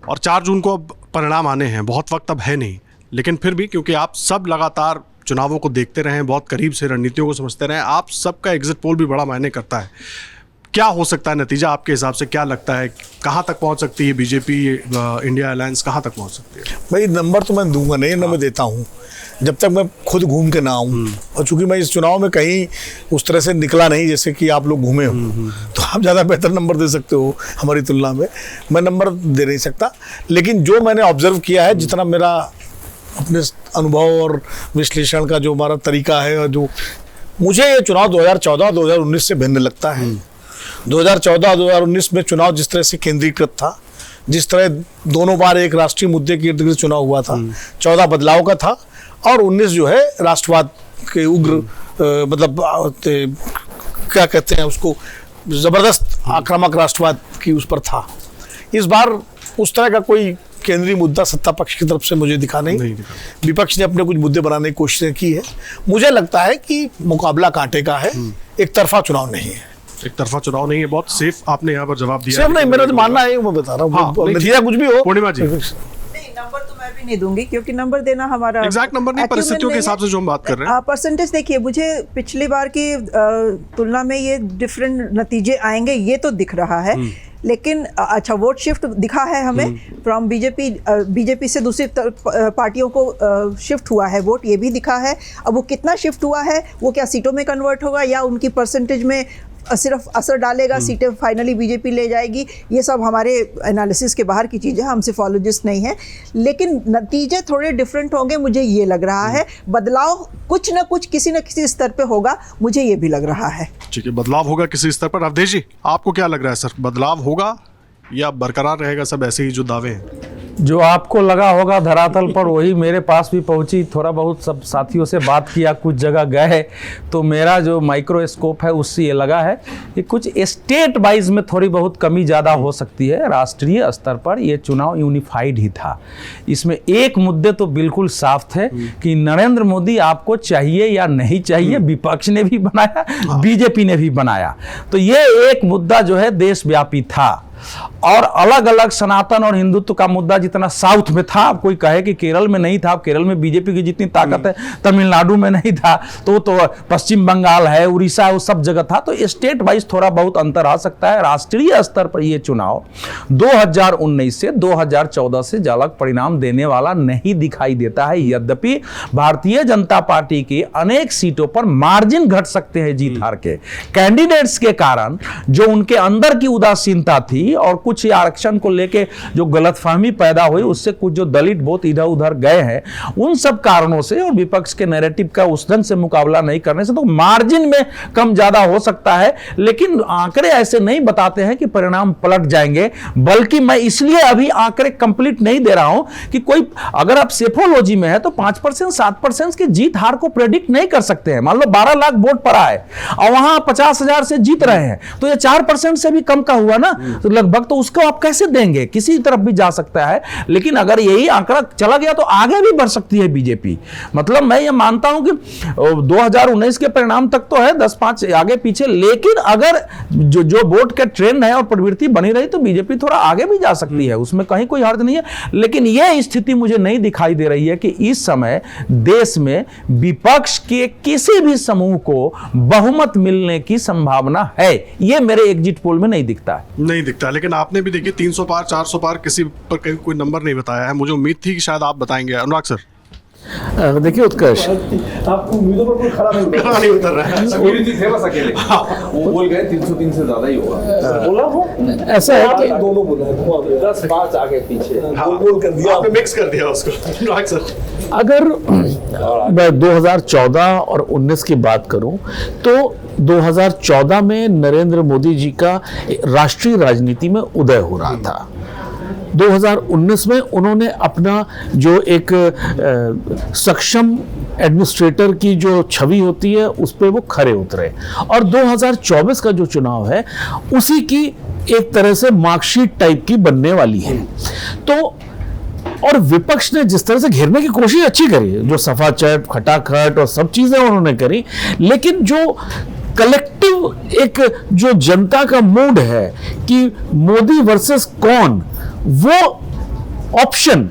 और 4 जून को अब परिणाम आने हैं, बहुत वक्त अब है नहीं, लेकिन फिर भी क्योंकि आप सब लगातार चुनावों को देखते रहे हैं, बहुत करीब से रणनीतियों को समझते रहे, आप सबका एग्जिट पोल भी बड़ा मायने करता है। क्या हो सकता है नतीजा आपके हिसाब से, क्या लगता है कहाँ तक पहुँच सकती है बीजेपी इंडिया अलायंस, कहाँ तक पहुँच सकती है? भाई नंबर तो मैं दूंगा नहीं, ना मैं देता हूँ जब तक मैं खुद घूम के ना आऊँ, और चूंकि मैं इस चुनाव में कहीं उस तरह से निकला नहीं जैसे कि आप लोग घूमे हो, तो आप ज़्यादा बेहतर नंबर दे सकते हो हमारी तुलना में। मैं नंबर दे नहीं सकता, लेकिन जो मैंने ऑब्जर्व किया है, जितना मेरा अपने अनुभव और विश्लेषण का जो हमारा तरीका है, और जो मुझे ये चुनाव 2014-2019 से भिन्न लगता है। 2014-2019 में चुनाव जिस तरह से केंद्रीकृत था, जिस तरह दोनों बार एक राष्ट्रीय मुद्दे के इर्द गिर्द चुनाव हुआ था, 14 बदलाव का था, और 19 जो है राष्ट्रवाद के उग्र मतलब क्या कहते हैं उसको, जबरदस्त आक्रामक राष्ट्रवाद की उस पर था। इस बार उस तरह का कोई केंद्रीय मुद्दा सत्ता पक्ष की तरफ से मुझे दिखा नहीं। विपक्ष ने अपने कुछ मुद्दे बनाने की कोशिश की है। मुझे लगता है कि मुकाबला कांटे का है, एक तरफा चुनाव नहीं है। एक तरफा चुनाव नहीं है, बहुत सेफ आपने यहाँ पर जवाब दिया। सेफ नहीं, मेरा तो मानना है, मैं बता रहा हूँ, नतीजा कुछ भी हो। पूर्णिमा जी, नंबर तो मैं भी नहीं दूंगी, क्योंकि नंबर देना हमारा एग्जैक्ट नंबर नहीं, परिस्थितियों के हिसाब से जो हम बात कर रहे हैं। परसेंटेज देखिए, मुझे पिछली बार की तुलना में ये डिफरेंट नतीजे आएंगे ये तो दिख रहा है, लेकिन अच्छा वोट शिफ्ट दिखा है हमें फ्रॉम बीजेपी से दूसरी पार्टियों को शिफ्ट हुआ है वोट, ये भी दिखा है। अब वो कितना शिफ्ट हुआ है, वो क्या सीटों में कन्वर्ट होगा या उनकी परसेंटेज में सिर्फ असर डालेगा, सीटें फाइनली बीजेपी ले जाएगी, ये सब हमारे एनालिसिस के बाहर की चीज़ें, हम सिफोलॉजिस्ट नहीं हैं, लेकिन नतीजे थोड़े डिफरेंट होंगे मुझे ये लग रहा है। बदलाव कुछ ना कुछ किसी न किसी स्तर पे होगा, मुझे ये भी लग रहा है। ठीक है, बदलाव होगा किसी स्तर पर। अवधेश जी, आपको क्या लग रहा है सर, बदलाव होगा या बरकरार रहेगा सब ऐसे ही जो दावे हैं? जो आपको लगा होगा धरातल पर वही मेरे पास भी पहुंची। थोड़ा बहुत सब साथियों से बात किया, कुछ जगह गए, तो मेरा जो माइक्रोस्कोप है उससे ये लगा है कि कुछ स्टेट वाइज में थोड़ी बहुत कमी ज़्यादा हो सकती है। राष्ट्रीय स्तर पर ये चुनाव यूनिफाइड ही था। इसमें एक मुद्दे तो बिल्कुल साफ थे कि नरेंद्र मोदी आपको चाहिए या नहीं चाहिए, विपक्ष ने भी बनाया, बीजेपी ने भी बनाया। तो ये एक मुद्दा जो है देशव्यापी था। और अलग अलग सनातन और हिंदुत्व का मुद्दा जितना साउथ में था, कोई कहे कि केरल में नहीं था, केरल में बीजेपी की जितनी ताकत है, तमिलनाडु में नहीं था, तो पश्चिम बंगाल है, उड़ीसा है, वो सब जगह था। तो स्टेट वाइज थोड़ा बहुत अंतर आ सकता है। राष्ट्रीय स्तर पर ये चुनाव 2019 से 2014 से अलग परिणाम देने वाला नहीं दिखाई देता है। यद्यपि भारतीय जनता पार्टी की अनेक सीटों पर मार्जिन घट सकते हैं जीत हार के, कैंडिडेट्स के कारण जो उनके अंदर की उदासीनता थी और कुछ आरक्षण को लेके जो गलतफहमी पैदा हुई, उससे कुछ जो दलित वोट इधर उधर गए हैं, उन सब कारणों से और विपक्ष के नैरेटिव का उस ढंग से मुकाबला नहीं करने से तो मार्जिन में कम ज्यादा हो सकता है। लेकिन आंकड़े ऐसे नहीं बताते हैं कि परिणाम पलट जाएंगे, बल्कि मैं इसलिए अभी आंकड़े कंप्लीट नहीं दे रहा हूं कि कोई, अगर आप सेफोलॉजी में है तो 5% 7% की जीत हार को प्रेडिक्ट नहीं कर सकते हैं। मान लो 12 लाख वोट पड़ा है और वहां 50,000 से जीत रहे हैं, तो ये 4% से भी कम का हुआ ना, तो लगभग, तो उसको आप कैसे देंगे? किसी तरफ भी जा सकता है। लेकिन अगर यही आंकड़ा चला गया तो आगे भी बढ़ सकती है बीजेपी। मतलब मैं ये मानता हूं कि 2019 के परिणाम तक तो है 10-5 आगे पीछे, लेकिन अगर जो वोट के ट्रेंड है और प्रवृत्ति बनी रही तो बीजेपी थोड़ा आगे भी जा सकती है, उसमें कहीं कोई हर्ज नहीं है। लेकिन यह स्थिति मुझे नहीं दिखाई दे रही है कि इस समय देश में विपक्ष के किसी भी समूह को बहुमत मिलने की संभावना है। यह मेरे एग्जिट पोल में नहीं दिखता है। नहीं दिखता। लेकिन आपने भी देखिए 300 पार 400 पार किसी पर कहीं कोई नंबर नहीं बताया है। मुझे उम्मीद थी कि शायद आप बताएंगे। अनुराग सर, देखिए उत्कर्ष, आपको उम्मीदों पर कोई खड़ा नहीं उतर रहा है। थे बस अकेले, वो बोल गए 303 से ज्यादा ही होगा। बोला हो, ऐसा है कि दोनों बोला है, 10-5 आगे पीछे बोल कर दिया आपने मिक्स कर दिया उसको। अनुराग सर, अगर मैं 2014 और 19 की बात करूं तो 2014 में नरेंद्र मोदी जी का राष्ट्रीय राजनीति में उदय हो रहा था। 2019 में उन्होंने अपना जो एक सक्षम एडमिनिस्ट्रेटर की जो छवि होती है उस पर वो खरे उतरे, और 2024 का जो चुनाव है उसी की एक तरह से मार्कशीट टाइप की बनने वाली है। तो और विपक्ष ने जिस तरह से घेरने की कोशिश अच्छी करी, जो सफा चट खटाखट और सब चीजें उन्होंने करी, लेकिन जो कलेक्टिव एक जो जनता का मूड है कि मोदी वर्सेस कौन, वो ऑप्शन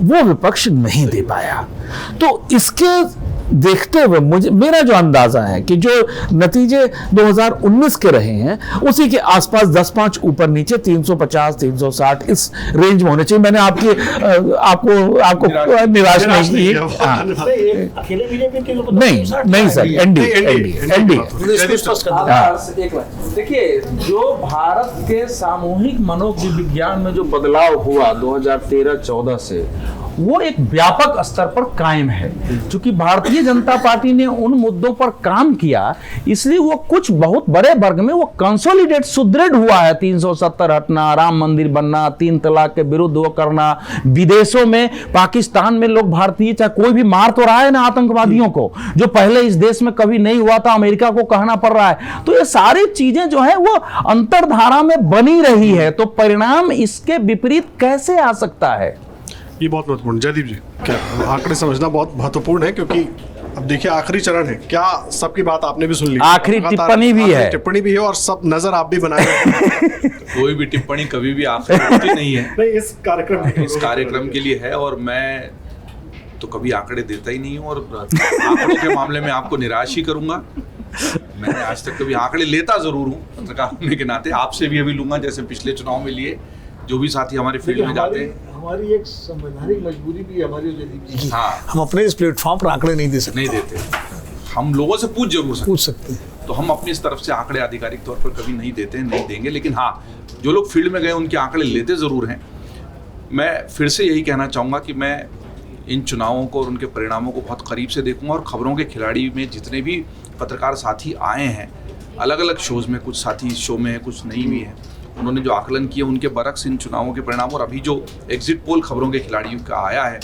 वो विपक्ष नहीं दे पाया। तो इसके देखते हुए मेरा जो अंदाजा है कि जो नतीजे 2019 के रहे हैं उसी के आसपास 10-5 ऊपर नीचे 350 360 इस रेंज में होने चाहिए। मैंने आपको निराश नहीं की। अकेले बीजेपी के लोग नहीं सर, एनडीए। देखिए, जो भारत के सामूहिक मनोविज्ञान में जो बदलाव हुआ 2013-14 से, वो एक व्यापक स्तर पर कायम है। क्योंकि भारतीय जनता पार्टी ने उन मुद्दों पर काम किया, इसलिए वो कुछ बहुत बड़े वर्ग में वो कंसोलिडेट, सुदृढ़ हुआ है। 370 हटना, राम मंदिर बनना, 3 तलाक के विरुद्ध वो करना, विदेशों में पाकिस्तान में लोग भारतीय चाहे कोई भी मार तो रहा है ना आतंकवादियों को, जो पहले इस देश में कभी नहीं हुआ था, अमेरिका को कहना पड़ रहा है। तो ये सारी चीजें जो है वो अंतर्धारा में बनी रही है। तो परिणाम इसके विपरीत कैसे आ सकता है? ये बहुत महत्वपूर्ण। जयदीप जी, क्या आंकड़े समझना बहुत महत्वपूर्ण है, क्योंकि अब देखिए आखिरी चरण है। क्या सबकी बात आपने भी सुन ली, आखिरी टिप्पणी भी है, टिप्पणी भी है, और सब नजर आप भी बनाए कोई भी टिप्पणी कभी भी आखिरी होती नहीं है। नहीं, इस कार्यक्रम के लिए है, और मैं तो कभी आंकड़े देता ही नहीं हूँ, और आंकड़ों के मामले में आपको निराश ही करूंगा। मैंने आज तक कभी आंकड़े लेता जरूर हूँ पत्रकार होने के नाते, आपसे भी अभी लूंगा जैसे पिछले चुनाव में लिए। जो भी साथी हमारे फील्ड में जाते हैं, हमारी एक संवैधानिक मजबूरी भी हमारी, हाँ, हम अपने इस प्लेटफॉर्म पर आंकड़े नहीं दे सकते, नहीं देते। हम लोगों से पूछ सकते हैं, तो हम अपनी इस तरफ से आंकड़े आधिकारिक तौर पर कभी नहीं देते हैं, नहीं देंगे। लेकिन हाँ, जो लोग फील्ड में गए उनके आंकड़े लेते जरूर हैं। मैं फिर से यही कहना चाहूँगा कि मैं इन चुनावों को और उनके परिणामों को बहुत करीब से देखूंगा, और खबरों के खिलाड़ी में जितने भी पत्रकार साथी आए हैं, अलग अलग शोज में, कुछ साथी इस शो में है, कुछ नहीं भी है, उन्होंने जो आकलन किए उनके बरक्स इन चुनावों के परिणाम और अभी जो एग्जिट पोल खबरों के खिलाड़ियों का आया है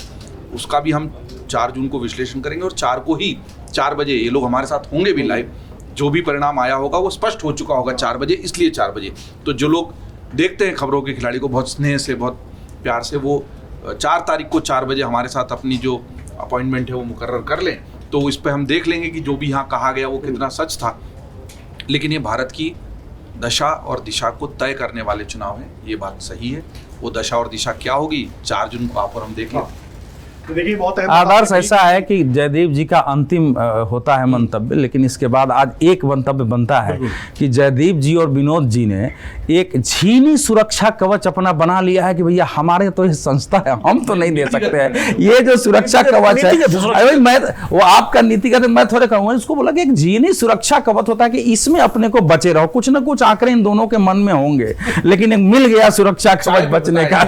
उसका भी हम 4 जून को विश्लेषण करेंगे और 4 को ही 4 बजे ये लोग हमारे साथ होंगे भी लाइव। जो भी परिणाम आया होगा वो स्पष्ट हो चुका होगा 4 बजे, इसलिए 4 बजे। तो जो लोग देखते हैं खबरों के खिलाड़ी को बहुत स्नेह से, बहुत प्यार से, वो 4 तारीख को 4 बजे हमारे साथ अपनी जो अपॉइंटमेंट है वो मुकर्रर कर लें। तो इस पर हम देख लेंगे कि जो भी यहाँ कहा गया वो कितना सच था। लेकिन ये भारत की दशा और दिशा को तय करने वाले चुनाव हैं, ये बात सही है। वो दशा और दिशा क्या होगी 4 जून को आप और हम देख लें। तो देखिए बहुत अहम आदर्श ऐसा है कि जयदीप जी का अंतिम होता है मंतव्य, लेकिन इसके बाद आज एक मंतव्य बनता है कि जयदीप जी और विनोद जी ने एक झीनी सुरक्षा कवच अपना बना लिया है कि भैया हमारे तो ये संस्था है, हम तो नहीं दे सकते हैं ये जो सुरक्षा कवच है। अरे मैं वो आपका नीतिगत, मैं थोड़े कहूँगा इसको बोला कि एक झीनी सुरक्षा कवच होता है कि इसमें अपने को बचे रहो। कुछ ना कुछ आंकड़े इन दोनों के मन में होंगे, लेकिन एक मिल गया सुरक्षा कवच बचने का।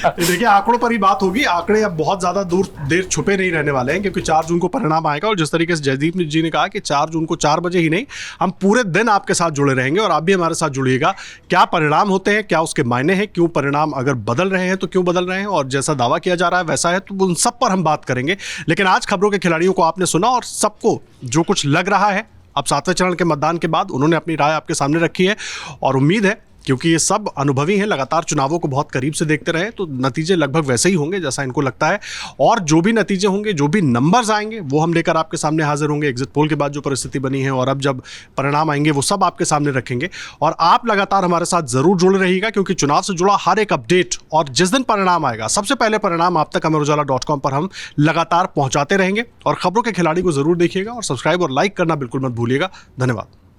देखिए आंकड़ों पर ही बात होगी। आंकड़े अब बहुत ज्यादा देर छुपे नहीं रहने वाले हैं, क्योंकि 4 जून को परिणाम आएगा। और जिस तरीके से जयदीप जी ने कहा कि 4 जून को 4 बजे ही नहीं, हम पूरे दिन आपके साथ जुड़े रहेंगे और आप भी हमारे साथ जुड़िएगा। क्या परिणाम होते हैं, क्या उसके मायने हैं, क्यों परिणाम अगर बदल रहे हैं तो क्यों बदल रहे हैं, और जैसा दावा किया जा रहा है वैसा है, तो उन सब पर हम बात करेंगे। लेकिन आज खबरों के खिलाड़ियों को आपने सुना और सबको जो कुछ लग रहा है, अब 7वें चरण के मतदान के बाद उन्होंने अपनी राय आपके सामने रखी है। और उम्मीद है, क्योंकि ये सब अनुभवी हैं, लगातार चुनावों को बहुत करीब से देखते रहे, तो नतीजे लगभग वैसे ही होंगे जैसा इनको लगता है। और जो भी नतीजे होंगे, जो भी नंबर्स आएंगे, वो हम लेकर आपके सामने हाजिर होंगे। एग्जिट पोल के बाद जो परिस्थिति बनी है और अब जब परिणाम आएंगे वो सब आपके सामने रखेंगे। और आप लगातार हमारे साथ जरूर जुड़े रहिएगा, क्योंकि चुनाव से जुड़ा हर एक अपडेट और जिस दिन परिणाम आएगा, सबसे पहले परिणाम आप तक amarujala.com पर हम लगातार पहुंचाते रहेंगे। और खबरों के खिलाड़ी को जरूर देखिएगा और सब्सक्राइब और लाइक करना बिल्कुल मत भूलिएगा। धन्यवाद।